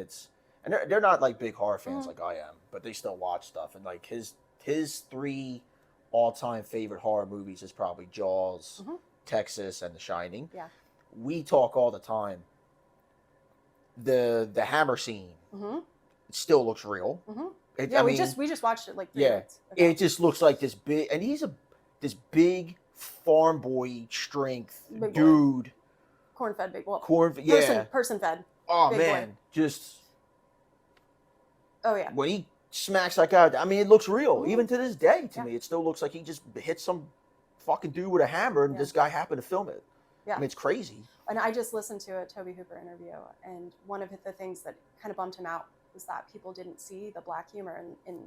they're not like big horror fans like I am, but they still watch stuff. And like his 3 all-time favorite horror movies is probably Jaws, Texas, and The Shining. Yeah. We talk all the time. The hammer scene it still looks real. We just watched it like 3 minutes ago. It just looks like this big, and he's this big farm boy strength big dude. Corn-fed big boy. Person-fed. Oh big man, boy. just. Oh yeah. When he smacks that guy, I mean, it looks real. Even to this day, to me, it still looks like he just hit some fucking dude with a hammer, and this guy happened to film it. Yeah. I mean, it's crazy. And I just listened to a Toby Hooper interview, and one of the things that kind of bummed him out was that people didn't see the black humor in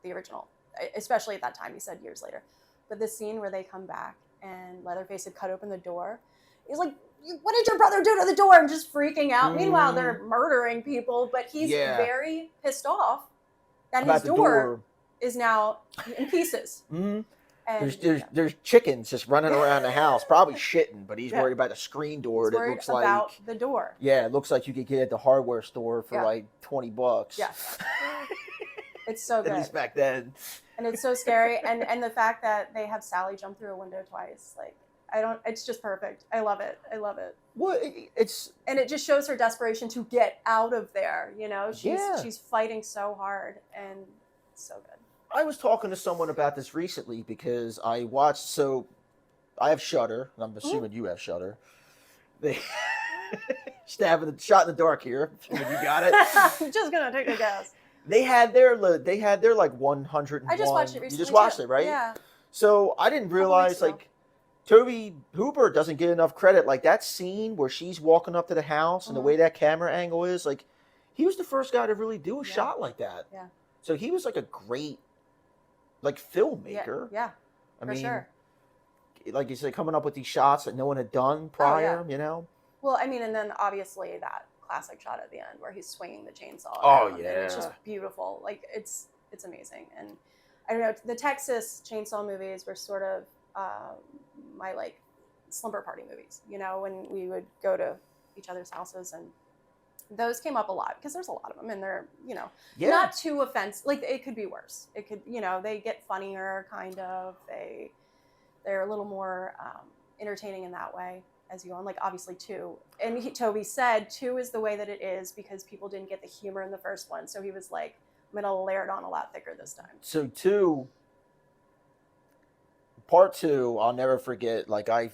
the original, especially at that time, he said years later. But this scene where they come back and Leatherface had cut open the door, he's like, what did your brother do to the door? And just freaking out. Meanwhile, they're murdering people, but he's very pissed off that his door is now in pieces. And, there's chickens just running around the house, probably shitting, but he's worried about the screen door. He's worried about the door. Yeah, it looks like you could get it at the hardware store for like $20. Yeah, it's so good. At least back then. And it's so scary, and the fact that they have Sally jump through a window twice, like it's just perfect. I love it. Well, and it just shows her desperation to get out of there. She's fighting so hard, and it's so good. I was talking to someone about this recently because I watched. So I have Shudder, and I'm assuming you have Shudder. They shot in the dark here. You got it. I'm just gonna take a guess. They had their like 101. I just watched it recently. You just watched it, right? Yeah. So I didn't realize like Toby Hooper doesn't get enough credit. Like that scene where she's walking up to the house and the way that camera angle is, like he was the first guy to really do a shot like that. Yeah. So he was like a great filmmaker. Yeah. I mean, sure. Like you said, coming up with these shots that no one had done prior, Well, I mean, and then obviously that classic shot at the end where he's swinging the chainsaw. Oh around, yeah. And it's just beautiful. Like it's amazing. And I don't know, the Texas Chainsaw movies were sort of my like slumber party movies, when we would go to each other's houses, and those came up a lot because there's a lot of them, and they're, not too offensive. Like it could be worse. It could, they get funnier kind of. They're a little more entertaining in that way as you go on. Like obviously 2, and Toby said 2 is the way that it is because people didn't get the humor in the first one. So he was like, I'm gonna layer it on a lot thicker this time. So part 2, I'll never forget. Like I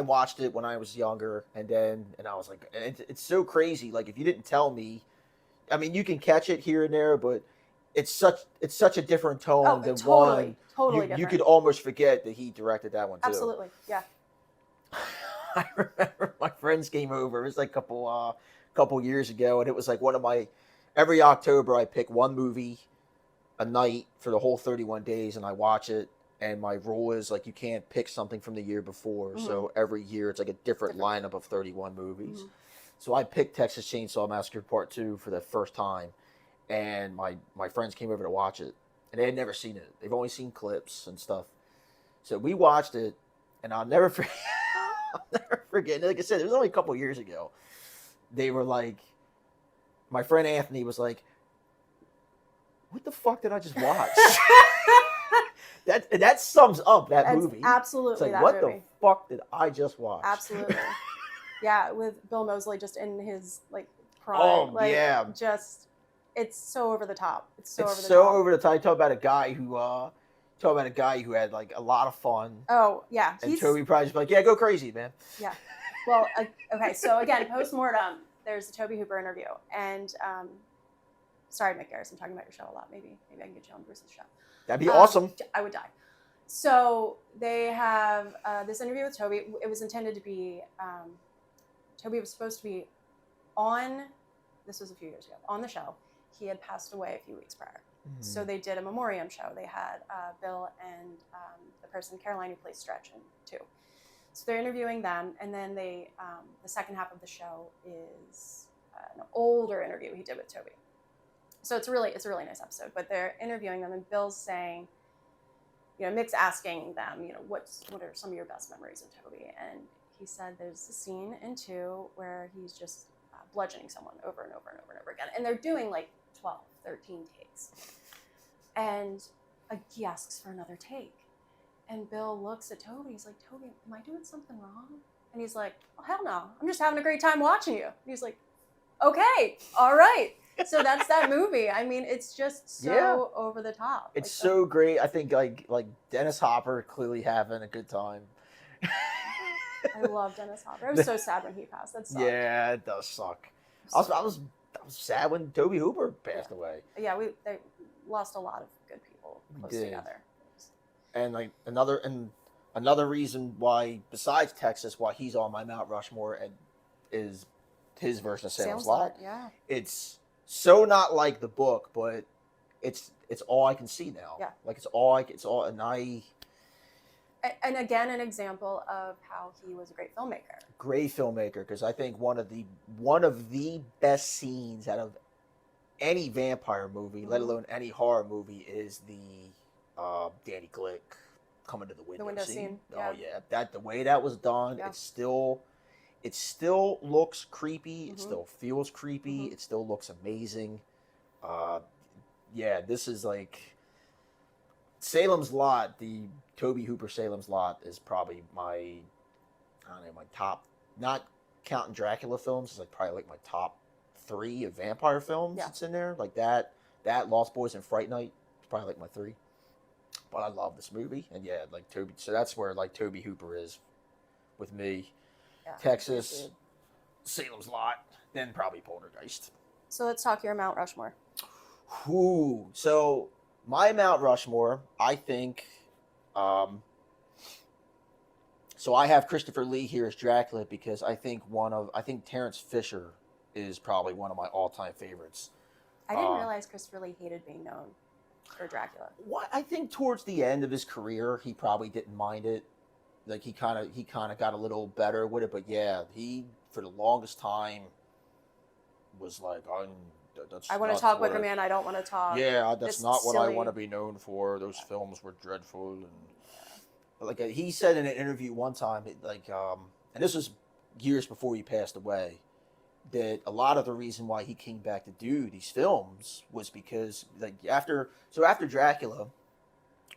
watched it when I was younger, and I was like, it's so crazy. Like if you didn't tell me, I mean, you can catch it here and there, but it's such a different tone Oh, than totally, totally you different. could almost forget that he directed that one too. Absolutely, yeah. I remember my friends came over. It was like a couple years ago, and it was like one of my every October I pick one movie a night for the whole 31 days, and I watch it. And my rule is like you can't pick something from the year before, so every year it's like a different lineup of 31 movies. So I picked Texas Chainsaw Massacre Part 2 for the first time, and my friends came over to watch it, and they had never seen it. They've only seen clips and stuff. So we watched it, and I'll never forget. I'll never forget. Like I said, it was only a couple years ago. They were like, my friend Anthony was like, "What the fuck did I just watch?" that sums up that movie. Absolutely, it's like, that what movie. the fuck did I just watch? Absolutely. Yeah, with Bill Moseley just in his like prime. Oh, like, yeah. Just, it's so over the top. It's so over the top. You talk about a guy who had like a lot of fun. Oh yeah, and Toby probably just like, yeah, go crazy, man. Yeah. Well, okay. So again, post-mortem, there's the Toby Hooper interview, and sorry, Mick Garris, I'm talking about your show a lot. Maybe I can get you on Bruce's show. That'd be awesome. I would die. So they have this interview with Toby. It was intended to be, Toby was supposed to be on, this was a few years ago, on the show. He had passed away a few weeks prior. So they did a memoriam show. They had Bill and the person, Caroline, who plays Stretch in too. So they're interviewing them, and then they, the second half of the show is an older interview he did with Toby. So it's a really nice episode. But they're interviewing them, and Bill's saying, Mick's asking them, what are some of your best memories of Toby? And he said there's a scene in 2 where he's just bludgeoning someone over and over and over and over again, and they're doing like 12, 13 takes. And he asks for another take. And Bill looks at Toby. He's like, Toby, am I doing something wrong? And he's like, oh, hell no. I'm just having a great time watching you. And he's like, okay, all right. So that's that movie. I mean, it's just so over the top. It's so great. I think like Dennis Hopper clearly having a good time. I love Dennis Hopper. I was so sad when he passed. That sucked. Yeah, it does suck. I was sad when Toby Hooper passed away. Yeah, they lost a lot of good people close together. And like another reason why, besides Texas, why he's on my Mount Rushmore is his version of Salem's Lot. Yeah, it's so not like the book, but it's all I can see now. Yeah, like and again, an example of how he was a great filmmaker. Great filmmaker, because I think one of the best scenes out of any vampire movie, let alone any horror movie, is the Danny Glick coming to the window scene. Yeah. Oh yeah, the way that was done, it still looks creepy. It still feels creepy. It still looks amazing. This is like Salem's Lot. The Toby Hooper Salem's Lot is probably my top, not counting Dracula films, is like probably like my top 3 of vampire films. Yeah. It's in there like that. Lost Boys and Fright Night is probably like my 3. But I love this movie, and like Toby. So that's where like Toby Hooper is with me. Yeah, Texas, Salem's Lot, then probably Poltergeist. So let's talk your Mount Rushmore. Ooh, so my Mount Rushmore, I think. So I have Christopher Lee here as Dracula because I think Terrence Fisher is probably one of my all-time favorites. I didn't realize Christopher Lee hated being known for Dracula. I think towards the end of his career, he probably didn't mind it. Like he kind of got a little better with it, but yeah, he for the longest time was like, I want to talk Wicker Man. I don't want to talk. Yeah, that's not what I want to be known for. Those films were dreadful, and like he said in an interview one time, and this was years before he passed away, that a lot of the reason why he came back to do these films was because after Dracula,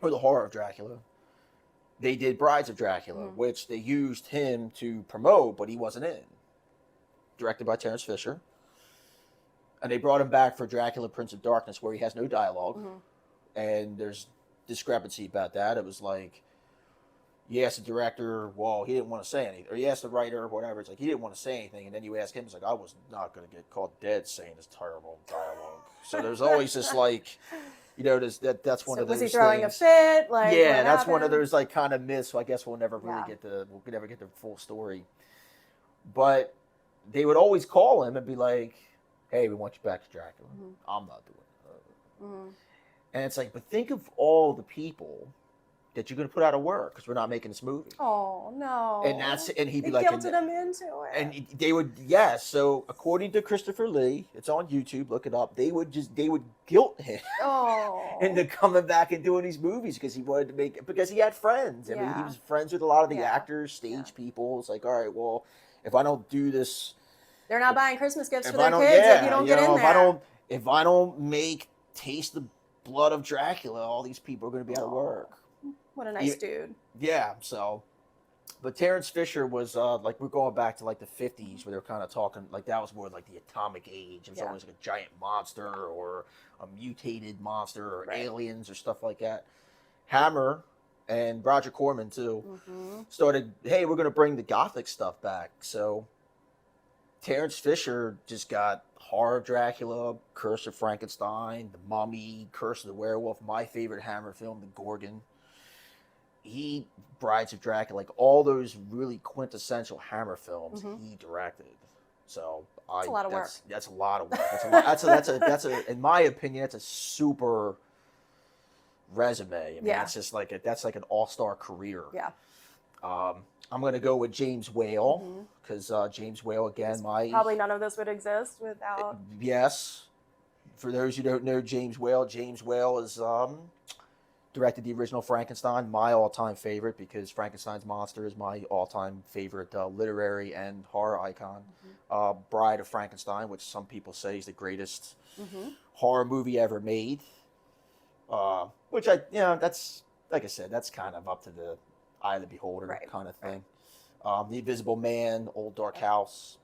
or the horror of Dracula, they did Brides of Dracula, which they used him to promote, but he wasn't in. Directed by Terrence Fisher. And they brought him back for Dracula, Prince of Darkness, where he has no dialogue. And there's discrepancy about that. It was like, you asked the director, well, he didn't want to say anything. Or you asked the writer or whatever, it's like, he didn't want to say anything. And then you ask him, it's like, I was not going to get caught dead saying this terrible dialogue. So there's always this like, that's one So of those was he throwing things. a fit? Like, Yeah, what that's one of happened? those like kind of myths. So I guess we'll never Yeah. get the full story. But they would always call him and be like, "Hey, we want you back to Dracula." I'm not doing it. And it's like, but think of all the people that you're going to put out of work because we're not making this movie. Oh no! And he'd be they like, guilted him into it. And they would, yes. So according to Christopher Lee, it's on YouTube. Look it up. They would guilt him into coming back and doing these movies because he wanted to because he had friends. I mean, he was friends with a lot of the actors, stage people. It's like, all right, well, if I don't do this, they're not buying Christmas gifts for their kids if you don't get in there. If I don't make Taste the Blood of Dracula, all these people are going to be out of work. What a nice dude. Yeah, so, but Terrence Fisher was like, we're going back to like the 50s where they were kind of talking like that was more like the atomic age. It was always like a giant monster or a mutated monster or aliens or stuff like that. Hammer and Roger Corman too started, hey, we're going to bring the Gothic stuff back. So Terrence Fisher just got Horror of Dracula, Curse of Frankenstein, The Mummy, Curse of the Werewolf, my favorite Hammer film, The Gorgon. Brides of Dracula, like all those really quintessential Hammer films, he directed. So that's a lot of work. That's a lot of work. That's a in my opinion, that's a super resume. I mean, that's just like that's like an all-star career. Yeah. I'm gonna go with James Whale because James Whale again. Probably none of this would exist without. Yes. For those who don't know James Whale is directed the original Frankenstein, my all-time favorite because Frankenstein's monster is my all-time favorite literary and horror icon. Bride of Frankenstein, which some people say is the greatest horror movie ever made. Which that's like I said, that's kind of up to the eye of the beholder kind of thing. The Invisible Man, Old Dark House,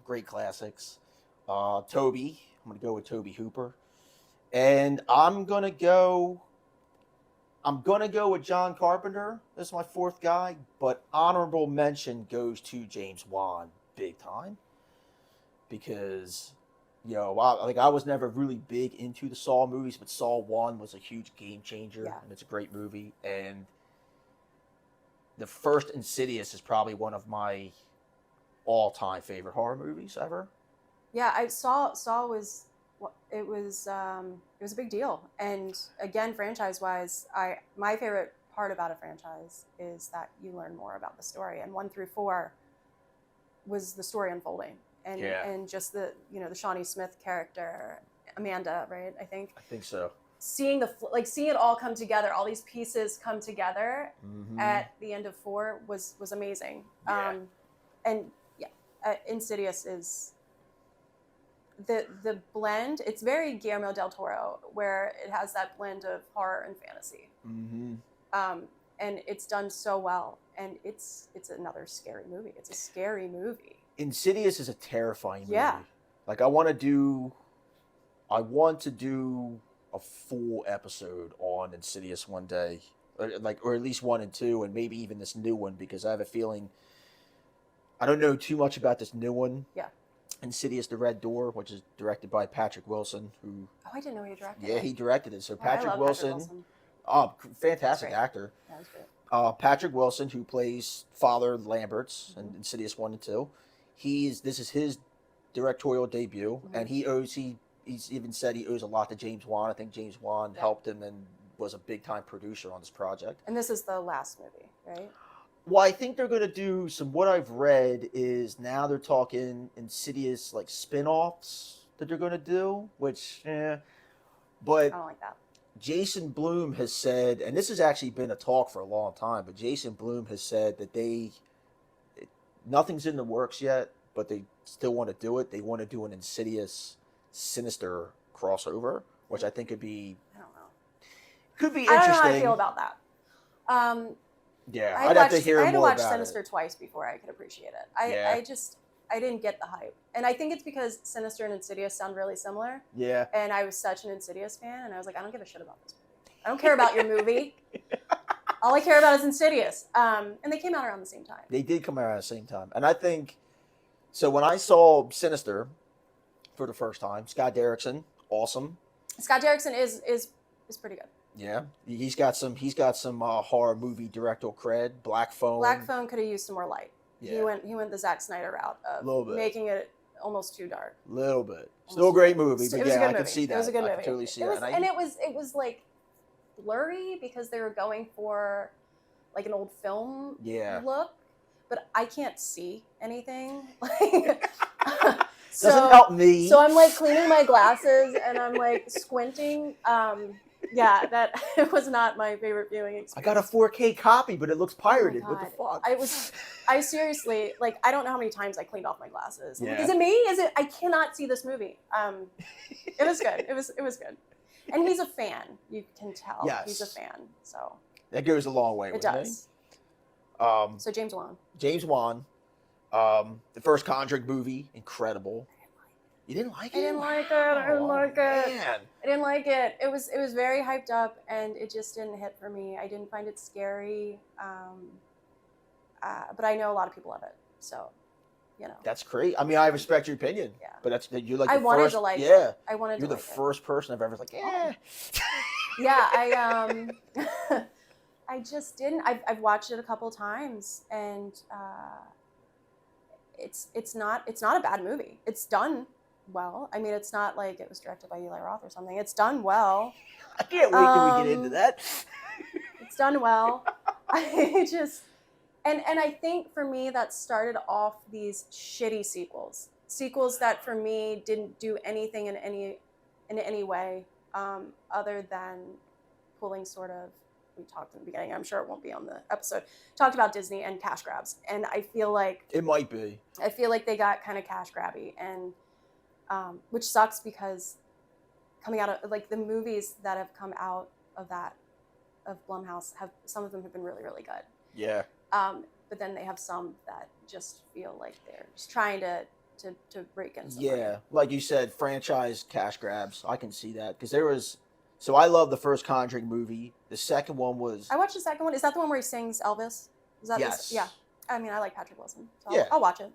great classics. Toby, I'm gonna go with Toby Hooper, and I'm gonna go with John Carpenter. This is my fourth guy, but honorable mention goes to James Wan big time because, I was never really big into the Saw movies, but Saw 1 was a huge game changer, and it's a great movie. And the first Insidious is probably one of my all-time favorite horror movies ever. Yeah, I Saw was. It was a big deal, and again, franchise-wise, my favorite part about a franchise is that you learn more about the story. And 1 through 4 was the story unfolding, and just the the Shawnee Smith character, Amanda, right? I think so. Seeing seeing it all come together, all these pieces come together at the end of 4 was amazing. Insidious is. The blend, it's very Guillermo del Toro, where it has that blend of horror and fantasy. And it's done so well. And it's another scary movie. It's a scary movie. Insidious is a terrifying movie. Yeah. Like I want to do a full episode on Insidious one day. Or at least 1 and 2, and maybe even this new one, because I have a feeling I don't know too much about this new one. Yeah. Insidious: The Red Door, which is directed by Patrick Wilson, who... Oh, I didn't know he directed it. Yeah, he directed it. So Patrick Wilson, fantastic actor. Yeah, that's great. Patrick Wilson, who plays Father Lambert's in Insidious 1 and 2. This is his directorial debut, and he's even said he owes a lot to James Wan. I think James Wan helped him and was a big-time producer on this project. And this is the last movie, right? Well, I think they're going to do what I've read is now they're talking Insidious like spin-offs that they're going to do, which, but I don't like that. Jason Blum has said, and this has actually been a talk for a long time, but Jason Blum has said that nothing's in the works yet, but they still want to do it. They want to do an Insidious Sinister crossover, which I think could be interesting. I don't know how I feel about that. Yeah, I'd have to hear more about it. I had to watch Sinister twice before I could appreciate it. I didn't get the hype. And I think it's because Sinister and Insidious sound really similar. Yeah. And I was such an Insidious fan, and I was like, I don't give a shit about this movie. I don't care about your movie. All I care about is Insidious. And they came out around the same time. They did come out around the same time. And I think, so when I saw Sinister for the first time, Scott Derrickson, Awesome. Scott Derrickson is pretty good. Yeah, he's got some horror movie directorial cred. Black Phone. Black Phone could have used some more light. Yeah. He went the Zack Snyder route Little of bit. making it almost too dark. Little bit. Still a great movie, but It was a yeah, good I movie. can see that. It was a good movie. I can totally see it was, that. And it was like blurry because they were going for like an old film look, but I can't see anything. Doesn't help me. So I'm like cleaning my glasses and I'm like squinting. Yeah, that it was not my favorite viewing experience. I got a 4K copy, but it looks pirated. Oh what the fuck? I seriously, like, I don't know how many times I cleaned off my glasses. Yeah. Is it me? I cannot see this movie. It was good. It was good. And he's a fan. You can tell. Yes. He's a fan. So that goes a long way. It does. So James Wan. James Wan. The first Conjuring movie, incredible. You didn't like it? I didn't like it. I didn't like it. Man. I didn't like it. It was very hyped up, and it just didn't hit for me. I didn't find it scary, but I know a lot of people love it. So, you know. That's great. I mean, I respect your opinion. Yeah. But you're like I the wanted first. to like Yeah. it. I wanted You're to the like first person I've ever like. Yeah. Yeah. I just didn't. I've watched it a couple times, and it's not a bad movie. It's done well. I mean, it's not like it was directed by Eli Roth or something. It's done well. I can't wait till we get into that. It's done well. I just and I think for me that started off these shitty sequels that for me didn't do anything in any way other than pulling sort of. We talked in the beginning. I'm sure it won't be on the episode. Talked about Disney and cash grabs, and I feel like It might be. I feel like they got kind of cash grabby, and which sucks because coming out of like the movies that have come out of Blumhouse some of them have been really, really good. Yeah. But then they have some that just feel like they're just trying to break in. Yeah, like you said, franchise cash grabs. I can see that because there was. So I love the first Conjuring movie. The second one was. I watched the second one. Is that the one where he sings Elvis? Is that yes. Yeah. I mean, I like Patrick Wilson, so Yeah. I'll watch it.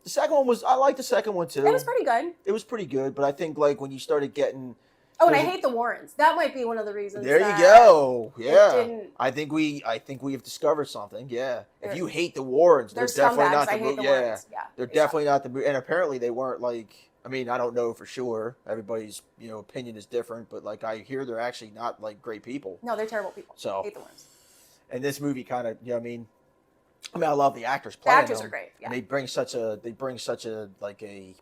The second one was. I like the second one too. It was pretty good. It was pretty good, but I think like when you started getting. Oh, and I hate the Warrens. That might be one of the reasons. There you go. Yeah. Didn't, I think we have discovered something. Yeah. If you hate the Warrens, they're definitely not the movie. Yeah. They're definitely not the movie. And apparently they weren't like. I mean, I don't know for sure. Everybody's opinion is different, but like I hear they're actually not like great people. No, they're terrible people. So. I hate the Warrens. And this movie kind of, I mean, I love the actors playing them. The actors are great. Yeah. And they bring such a like a.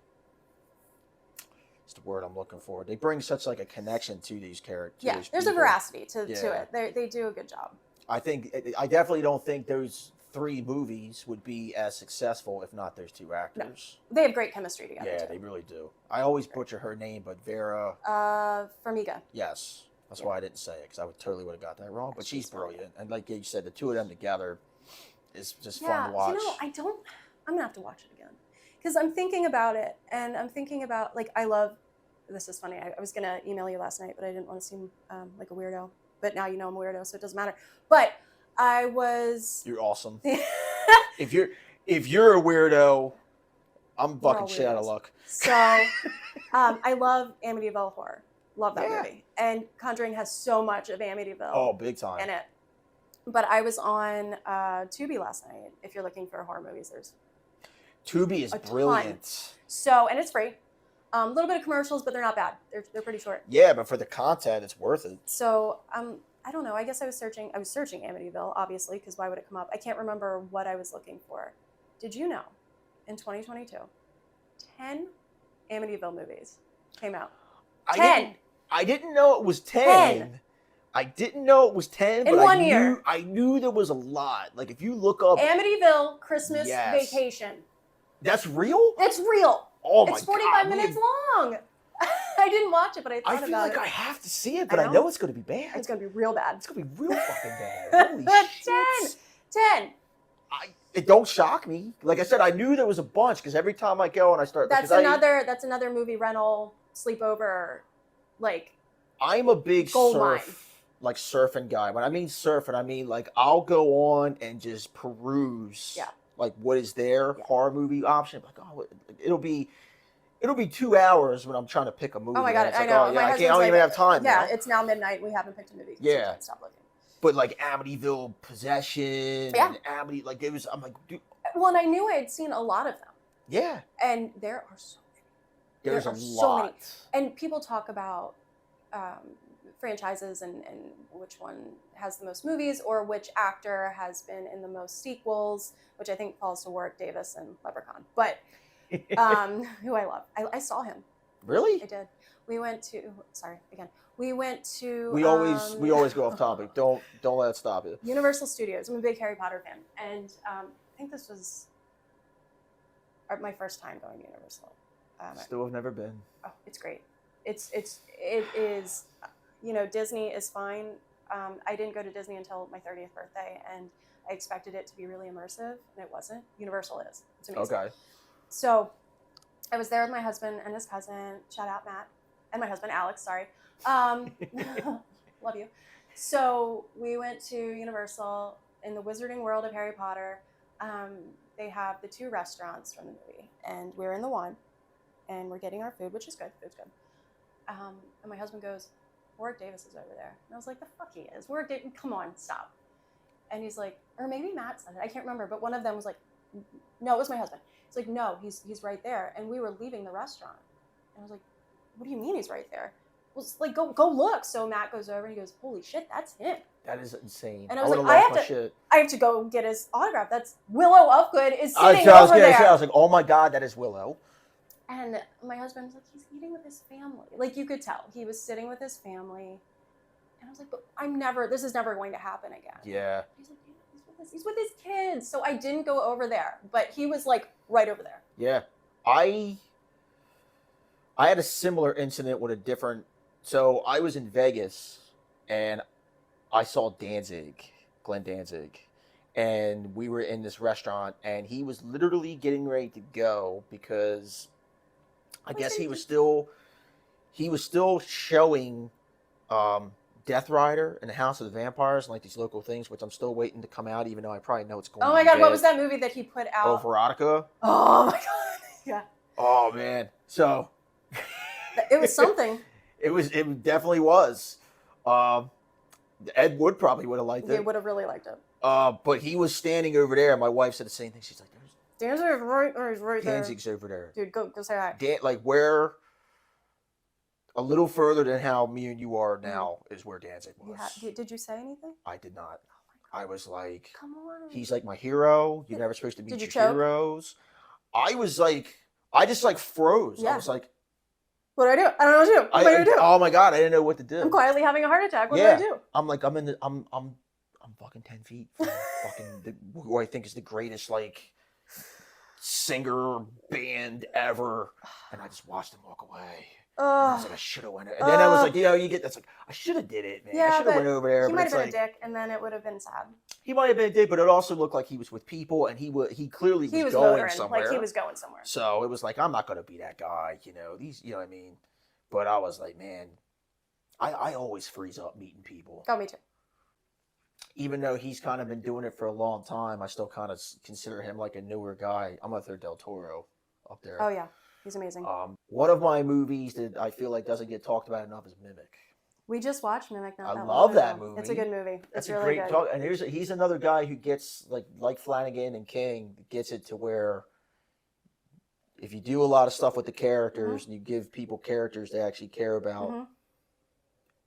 What's the word I'm looking for? They bring such like a connection to these characters. Yeah, there's a veracity to it. They do a good job. I definitely don't think those 3 movies would be as successful if not those 2 actors. No. They have great chemistry together. Yeah, too. they really do. I always butcher her name, but Vera. Farmiga. Yes, that's why I didn't say it because I would have got that wrong. But she's brilliant, and like you said, the 2 of them together is just fun to watch. I'm gonna have to watch it again because I'm thinking about it, and I'm thinking about like I love. This is funny. I was gonna email you last night, but I didn't want to seem like a weirdo. But now you know I'm a weirdo, so it doesn't matter. But I was. You're awesome. if you're a weirdo, I'm fucking shit out of luck. So, I love Amityville Horror. Love that movie. And Conjuring has so much of Amityville. Oh, big time. In it. But I was on Tubi last night. If you're looking for horror movies, there's. Tubi is brilliant. Ton. So, and it's free. A little bit of commercials, but they're not bad. They're pretty short. Yeah, but for the content, it's worth it. So, I don't know. I guess I was searching Amityville, obviously, because why would it come up? I can't remember what I was looking for. Did you know, in 2022, 10 Amityville movies came out. 10. I didn't know it was 10. I didn't know it was 10, in but one year. I knew there was a lot. Like if you look up Amityville Christmas Vacation. That's real? It's real. Oh my god. It's 45 minutes long. I didn't watch it, but I thought about it. I feel like I have to see it, but I know it's going to be bad. It's going to be real bad. It's going to be real fucking bad. Holy shit. 10. It don't shock me. Like I said, I knew there was a bunch because every time I go and I start. That's another movie rental sleepover, like. I'm a big surfing guy. When I mean surfing, I mean like I'll go on and just peruse. Yeah. Like what is their horror movie option? Like it'll be it'll be 2 hours when I'm trying to pick a movie. Oh my God, It's I like, know. oh My yeah, I husband's don't like, even have time yeah, now. it's now midnight. We haven't picked a movie. Yeah. We can't stop looking. But like Amityville Possession, Yeah. and Amity, like it was. I'm like, dude. Well, and I knew I had seen a lot of them. Yeah. And there are so many. There's there a are lot. So many. And people talk about franchises and which one has the most movies or which actor has been in the most sequels, which I think falls to Warwick Davis and Leprechaun. But who I love. I saw him. Really? I did. We went to. Sorry again. We went to. We always go off topic. Don't let it stop you. Universal Studios. I'm a big Harry Potter fan, and I think this was my first time going to Universal. Still have never been. Oh, it's great. It is. You know, Disney is fine. I didn't go to Disney until my 30th birthday, and I expected it to be really immersive, and it wasn't. Universal is. It's amazing. Okay. So I was there with my husband and his cousin. Shout out Matt. And my husband, Alex, sorry. Love you. So we went to Universal in the Wizarding World of Harry Potter. They have the 2 restaurants from the movie, and we're in the one, and we're getting our food, which is good. Food's good. And my husband goes, Warwick Davis is over there. And I was like, the fuck he is. Warwick Davis, come on, stop. And he's like, or maybe Matt said it. I can't remember. But one of them was like, no, it was my husband. He's like, no, he's right there. And we were leaving the restaurant. And I was like, what do you mean he's right there? Well, it's like, go look. So Matt goes over and he goes, holy shit, that's him. That is insane. And I was would've like, lost my shit. I have to go get his autograph. That's Willow Upgood is sitting I was over there. Say, I was like, oh my God, that is Willow. And my husband was like, he's eating with his family. Like, you could tell. He was sitting with his family. And I was like, but this is never going to happen again. Yeah. He's like, yeah, he's with his kids. So I didn't go over there. But he was like right over there. Yeah. I had a similar incident with a different. So I was in Vegas and I saw Glenn Danzig, and we were in this restaurant and he was literally getting ready to go because I guess he was still showing Death Rider and the House of the Vampires and like these local things, which I'm still waiting to come out, even though I probably know it's going. Oh my God, what was that movie that he put out? Oh, Veronica. Oh my God, yeah. Oh man, so it was something. It definitely was. Ed Wood probably would have liked it. They would have really liked it. But he was standing over there. My wife said the same thing. She's like, "There's Danzig's right there. Danzig's over there, dude. Go say hi." Like where a little further than how me and you are now is where Danzig was. Did you say anything? I did not. I was like, come on. He's like my hero. You're never supposed to meet your heroes. I was like, I just like froze. Yeah. I was like, what do I do? I don't know what to do. What do I do? Oh my God, I didn't know what to do. I'm quietly having a heart attack. What do I do? I'm like, I'm fucking 10 feet from fucking who I think is the greatest like singer band ever, and I just watched him walk away. I was like, I should have went. And then I was like, you get that's like, I should have did it, man. I should have went over there. He might have been a dick, and then it would have been sad. He might have been a dick, but it also looked like he was with people, and he clearly was going somewhere. Like he was going somewhere. So it was like, I'm not gonna be that guy, you know what I mean. But I was like, man, I always freeze up meeting people. Oh, me too. Even though he's kind of been doing it for a long time, I still kind of consider him like a newer guy. I'm up there, Del Toro, up there. Oh yeah, he's amazing. One of my movies that I feel like doesn't get talked about enough is Mimic. We just watched Mimic. I love that movie. It's a good movie. That's a really great good. talk. And he's another guy who gets like Flanagan and King gets it to where if you do a lot of stuff with the characters and you give people characters they actually care about,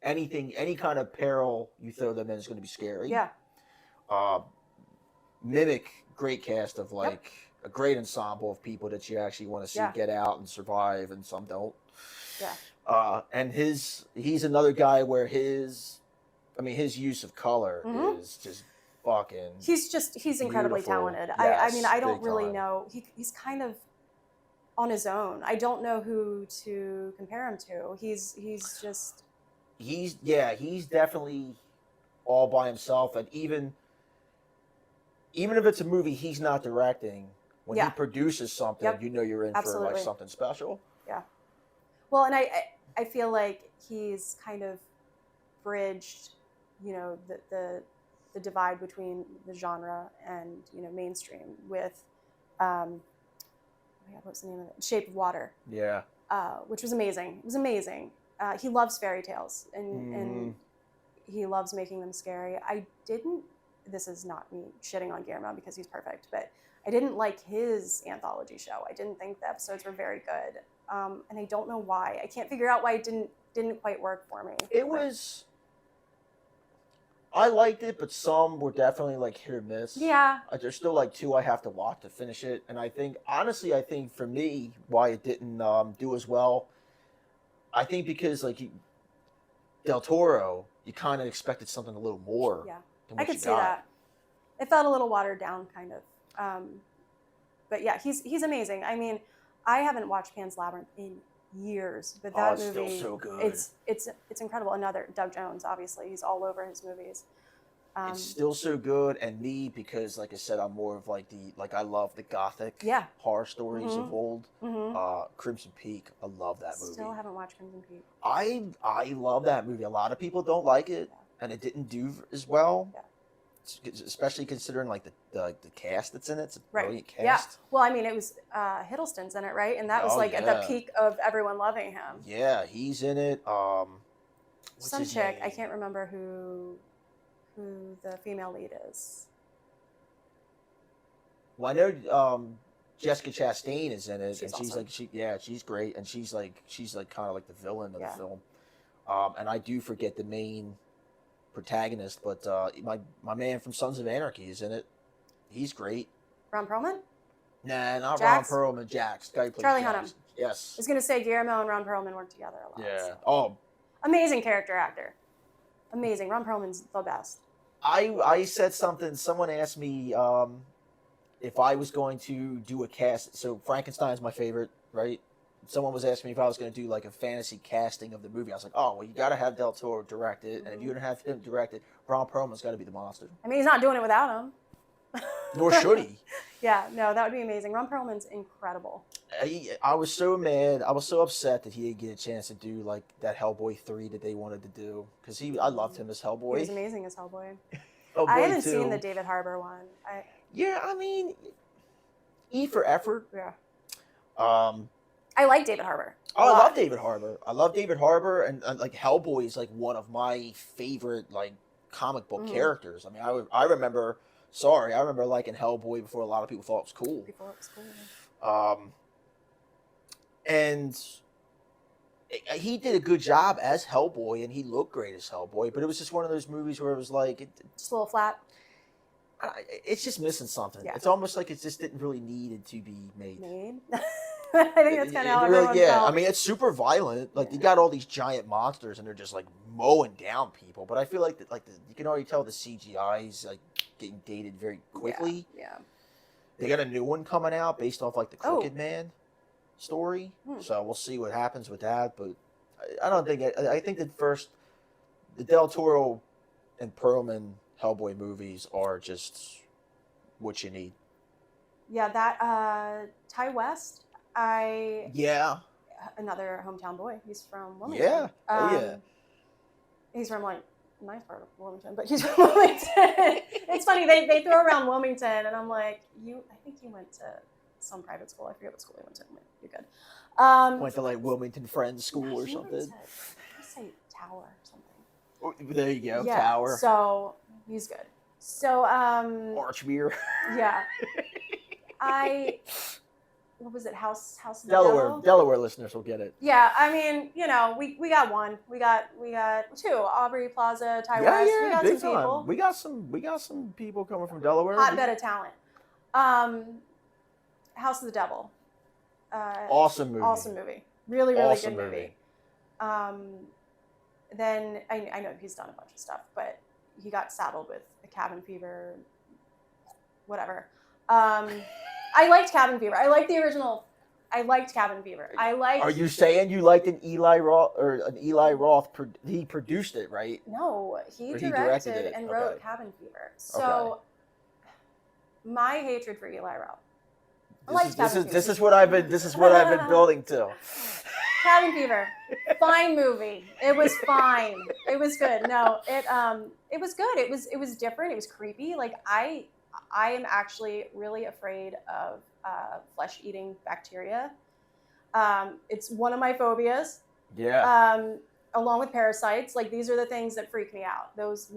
anything, any kind of peril you throw them in is going to be scary. Yeah. Mimic, great cast of like a great ensemble of people that you actually want to see get out and survive, and some don't. Yeah. And he's another guy where his use of color is just fucking. He's incredibly talented. Yes, I mean, I don't really know. He's kind of on his own. I don't know who to compare him to. He's definitely all by himself, and even if it's a movie he's not directing, when he produces something, you know you're in for like something special. Yeah. Well, and I feel like he's kind of bridged, the divide between the genre and mainstream with my God, what's the name of it? Shape of Water. Yeah. Which was amazing. It was amazing. He loves fairy tales, and he loves making them scary. This is not me shitting on Guillermo because he's perfect, but I didn't like his anthology show. I didn't think the episodes were very good. And I don't know why. I can't figure out why it didn't quite work for me. I liked it, but some were definitely like hit or miss. Yeah. There's still like 2 I have to watch to finish it, and I think for me why it didn't do as well. I think because like Del Toro, you kind of expected something a little more. Yeah, than what I could you see got. that. It felt a little watered down, kind of. But yeah, he's amazing. I mean, I haven't watched Pan's Labyrinth in years, but that it's movie, still so good. It's incredible. Another Doug Jones, obviously, he's all over his movies. It's still so good, and me, because like I said, I'm more of like I love the gothic horror stories of old. Crimson Peak, I love that movie. Still haven't watched Crimson Peak. I love that movie. A lot of people don't like it, and it didn't do as well. Yeah. Especially considering like the cast that's in it. It's a brilliant cast. Yeah. Well, I mean, it was Hiddleston's in it, right? And that was at the peak of everyone loving him. Yeah, he's in it. Some chick, I can't remember who the female lead is. Well, I know Jessica Chastain is in it, She's and awesome. she's great, and she's like kind of like the villain of the film. And I do forget the main protagonist, but my man from Sons of Anarchy is in it. He's great. Ron Perlman? Nah, not Jax? Ron Perlman. Jax. Guy who plays Charlie Jax. Hunnam. Yes. I was gonna say Guillermo and Ron Perlman work together a lot. Yeah. So. Oh. Amazing character actor. Amazing. Ron Perlman's the best. I said something. Someone asked me if I was going to do a cast. So Frankenstein's my favorite, right? Someone was asking me if I was going to do like a fantasy casting of the movie. I was like, oh, well, you got to have Del Toro direct it, and if you're going to have him direct it, Ron Perlman's got to be the monster. I mean, he's not doing it without him. Nor should he. Yeah, no, that would be amazing. Ron Perlman's incredible. I was so mad. I was so upset that he didn't get a chance to do like that Hellboy 3 that they wanted to do, because I loved him as Hellboy. He was amazing as Hellboy. Hellboy I haven't 2. seen the David Harbour one. Yeah, I mean, E for effort. Yeah. I like David Harbour. Oh, I love David Harbour. I love David Harbour, and like Hellboy is like one of my favorite like comic book characters. I mean, I remember liking Hellboy before a lot of people thought it was cool. Before it was cool. And he did a good job as Hellboy, and he looked great as Hellboy. But it was just one of those movies where it was like just a little flat. It's just missing something. Yeah. It's almost like it just didn't really needed to be made. I think that's kind of how everyone felt. I mean, it's super violent. Like you got all these giant monsters, and they're just like mowing down people. But I feel like you can already tell the CGI is like getting dated very quickly. Yeah. They got a new one coming out based off like the Crooked Man story. So we'll see what happens with that. But I don't think I think the Del Toro and Perlman Hellboy movies are just what you need. Yeah, that Ty West. Another hometown boy. He's from Wilmington. Yeah. Yeah. He's from like a nice part of Wilmington, but he's from Wilmington. It's funny, they throw around Wilmington, and I'm like, I think you went to some private school. I forget what school you went to. You're good. Went to like Wilmington Friends School or something. I say Tower or something. There you go, yeah, Tower. So he's good. So Archmere. Yeah. What was it? House of Delaware. Devil? Delaware listeners will get it. Yeah, I mean, we got one. We got two. Aubrey Plaza, Ty West. We got big some people. Time. We got some people coming from Delaware. Hotbed of talent. House of the Devil. Awesome movie. Awesome movie. Really, really awesome good movie. Then I know he's done a bunch of stuff, but he got saddled with a cabin fever. Whatever. I liked Cabin Fever. I liked the original. I liked Cabin Fever. Are you saying you liked an Eli Roth? He produced it, right? No, he Or directed it. and Okay. wrote Cabin Fever. So my hatred for Eli Roth. This is what I've been building to. Cabin Fever, fine movie. It was fine. It was good. No, it was good. It was different. It was creepy. Like I am actually really afraid of flesh-eating bacteria. It's one of my phobias. Yeah. Along with parasites, like these are the things that freak me out. Those,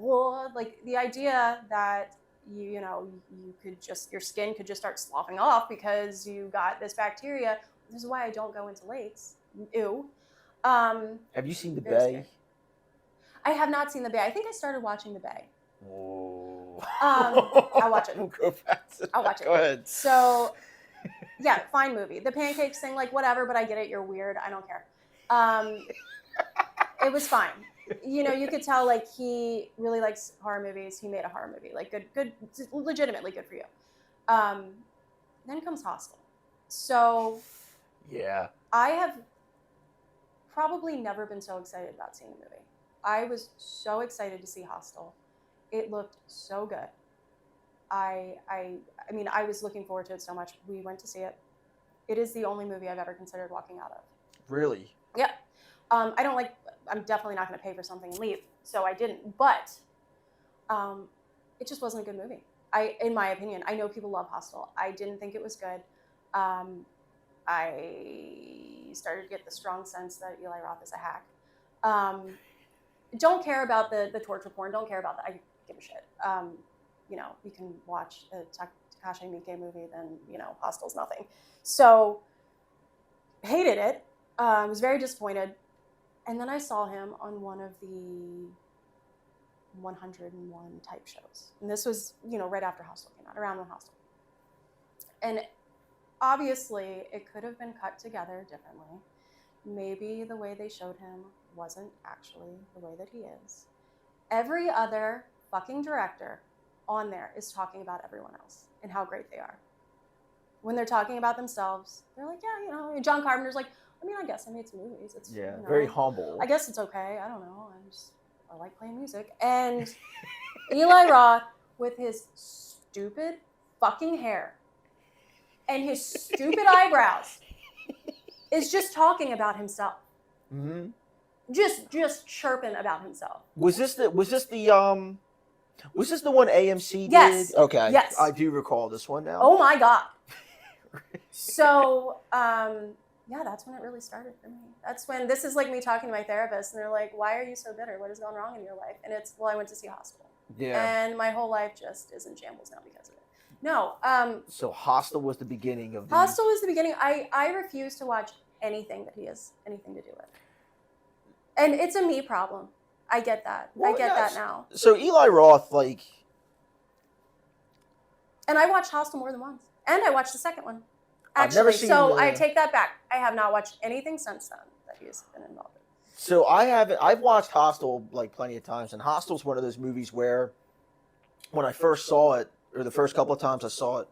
like the idea that you could just, your skin could just start sloughing off because you got this bacteria. This is why I don't go into lakes. Ew. Have you seen The very Bay? scary. I have not seen The Bay. I think I started watching The Bay. Oh. I'll watch it. Go back to I'll watch it. Go ahead. So, yeah, fine movie. The pancakes thing, like whatever, but I get it. You're weird. I don't care. It was fine. You could tell like he really likes horror movies. He made a horror movie, like good, legitimately good for you. Then comes Hostel. So Yeah. I have probably never been so excited about seeing a movie. I was so excited to see Hostel. It looked so good. I mean, I was looking forward to it so much. We went to see it. It is the only movie I've ever considered walking out of. Really? Yeah. I'm definitely not going to pay for something and leave, so I didn't. But it just wasn't a good movie. In my opinion, I know people love Hostel. I didn't think it was good. I started to get the strong sense that Eli Roth is a hack. Don't care about the torture porn. Don't care about that. I give a shit. You can watch a Takashi Miike movie, then Hostel's nothing. So hated it. Was very disappointed. And then I saw him on one of the 101 type shows. And this was, right after Hostel came out, around when Hostel. And obviously, it could have been cut together differently. Maybe the way they showed him wasn't actually the way that he is. Every other fucking director on there is talking about everyone else and how great they are. When they're talking about themselves, they're like, yeah, John Carpenter's like, I guess I made some movies. It's very humble. I guess it's okay. I don't know. I like playing music. And Eli Roth, with his stupid fucking hair and his stupid eyebrows, is just talking about himself. Mm-hmm. Just chirping about himself. Was this the one AMC Yes. did? Okay. Yes. I do recall this one now. Oh my God. So, yeah, that's when it really started for me. That's when, this is like me talking to my therapist, and they're like, why are you so bitter? What has gone wrong in your life? And it's, I went to see Hostel. Yeah. And my whole life just is in shambles now because of it. No. So Hostel was the beginning of Hostel was the beginning. I refuse to watch anything that he has anything to do with. And it's a me problem. I get that. Well, I get that now. So Eli Roth, like... And I watched Hostel more than once. And I watched the second one. I've never seen I take that back. I have not watched anything since then that he's been involved in. So I've watched Hostel like plenty of times, and Hostel's one of those movies where when I first saw it, or the first couple of times I saw it,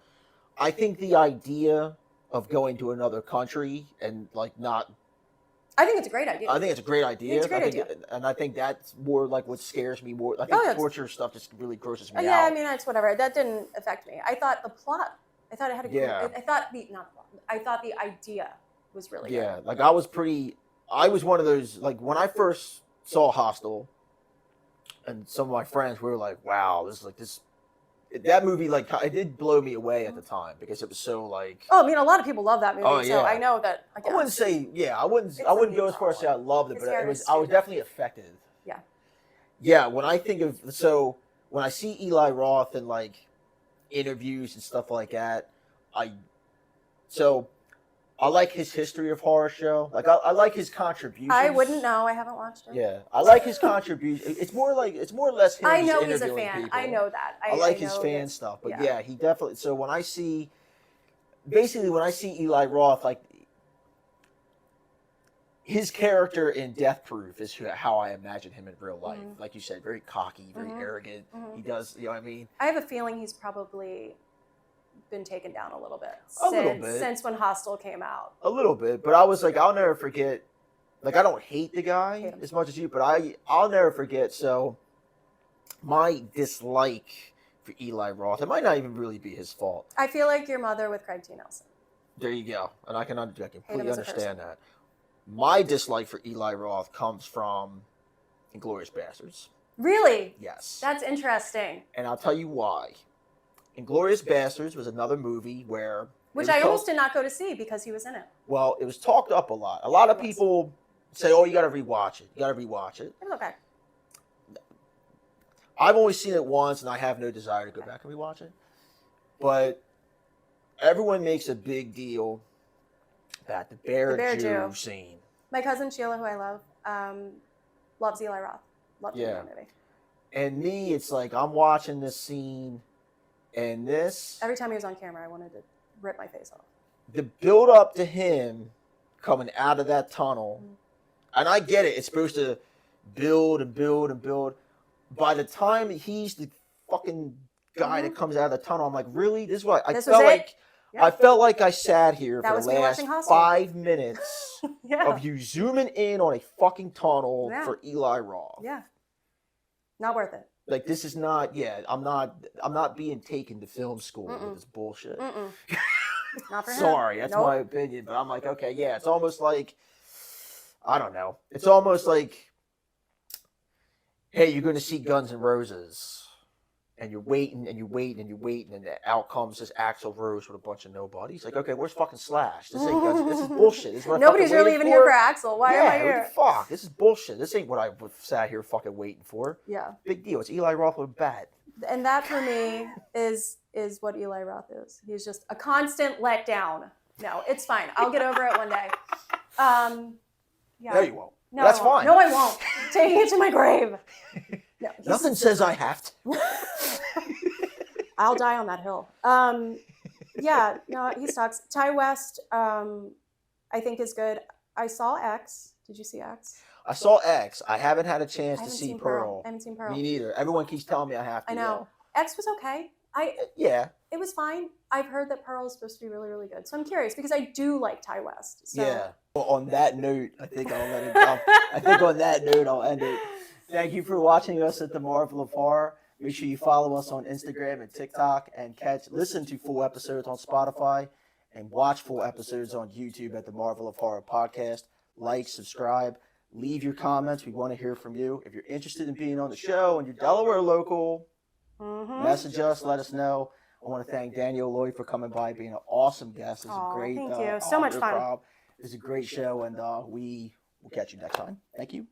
I think the idea of going to another country and like not... I think it's a great idea. I think it's a great idea. It's a great idea. And I think that's more like what scares me more. I think torture stuff just really grosses me out. Yeah, I mean, it's whatever. That didn't affect me. I thought the plot, I thought it had a I thought the idea was really good. Yeah, like I was one of those, like when I first saw Hostel, and some of my friends were like, wow, that movie, like, it did blow me away at the time because it was so like... Oh, I mean, a lot of people love that movie, Oh, yeah. so I know that. I wouldn't say, I wouldn't go as far as say I loved it, but I was definitely affected. Yeah. Yeah, when I see Eli Roth in like interviews and stuff like that, I like his history of horror show. Like I like his contributions. I wouldn't know. I haven't watched it. Yeah, I like his contribution. It's more or less him. I know he's a interviewing fan. people. I know that. I like his fan stuff, but yeah, he definitely. So when I see Eli Roth, like his character in Death Proof is how I imagine him in real life. Mm-hmm. Like you said, very cocky, very arrogant. Mm-hmm. He does, you know what I mean? I have a feeling he's probably been taken down a little bit since when Hostel came out. A little bit, but I was like, I'll never forget. Like, I don't hate the guy as much as you, but I'll never forget. So my dislike for Eli Roth, it might not even really be his fault. I feel like your mother with Craig T. Nelson. There you go, and I completely understand that. My dislike for Eli Roth comes from Inglourious Basterds. Really? Yes. That's interesting. And I'll tell you why. Inglourious Basterds was another movie where Which I almost did not go to see because he was in it. Well, it was talked up a lot. A lot of It was. people say, "Oh, you got to rewatch it. You got to rewatch it." It was okay. I've only seen it once, and I have no desire to go back and rewatch it. But everyone makes a big deal about the Bear Jew scene. My cousin Sheila, who I love, loves Eli Roth. Loved him in that movie. And me, it's like I'm watching this scene, and this... Every time he was on camera, I wanted to rip my face off. The build up to him coming out of that tunnel, and I get it, it's supposed to build and build and build. By the time he's the fucking guy that comes out of the tunnel, I'm like, really? This is what I felt like. Yep. I felt like I sat here for the last 5 minutes of you zooming in on a fucking tunnel for Eli Roth. Yeah. Not worth it. Like, this is not, I'm not being taken to film school with this bullshit. Not for him. Sorry, that's my opinion, but I'm like, okay, it's almost like, I don't know. It's almost like, hey, you're going to see Guns N' Roses, and you're waiting, and you're waiting, and you're waiting, and out comes this Axl Rose with a bunch of nobodies. Like, okay, where's fucking Slash? This ain't Guns. This is bullshit. This is what Nobody's really even here for Axl. Why am I here? What the fuck? This is bullshit. This ain't what I sat here fucking waiting for. Yeah. Big deal. It's Eli Roth with a bat. And that for me is what Eli Roth is. He's just a constant letdown. No, it's fine. I'll get over it one day. No, you won't. No, that's fine. No, I won't. Taking it to my grave. No, nothing says I have to. I'll die on that hill. He sucks. Ty West, I think is good. I saw X. Did you see X? I saw X. I haven't had a chance to see Pearl. I haven't seen Pearl. Me neither. Everyone keeps telling me I have to. I know. X was okay. It was fine. I've heard that Pearl is supposed to be really, really good. So I'm curious because I do like Ty West. So. Yeah. Well, on that note, I think I'll let it go. I think on that note, I'll end it. Thank you for watching us at the Marvel of Horror. Make sure you follow us on Instagram and TikTok and listen to full episodes on Spotify and watch full episodes on YouTube at the Marvel of Horror podcast. Like, subscribe, leave your comments. We want to hear from you. If you're interested in being on the show and you're Delaware local, message us, let us know. I want to thank Danielle Lloyd for coming by, being an awesome guest. It's a great, thank you. So much fun. It's a great show, and we will catch you next time. Thank you.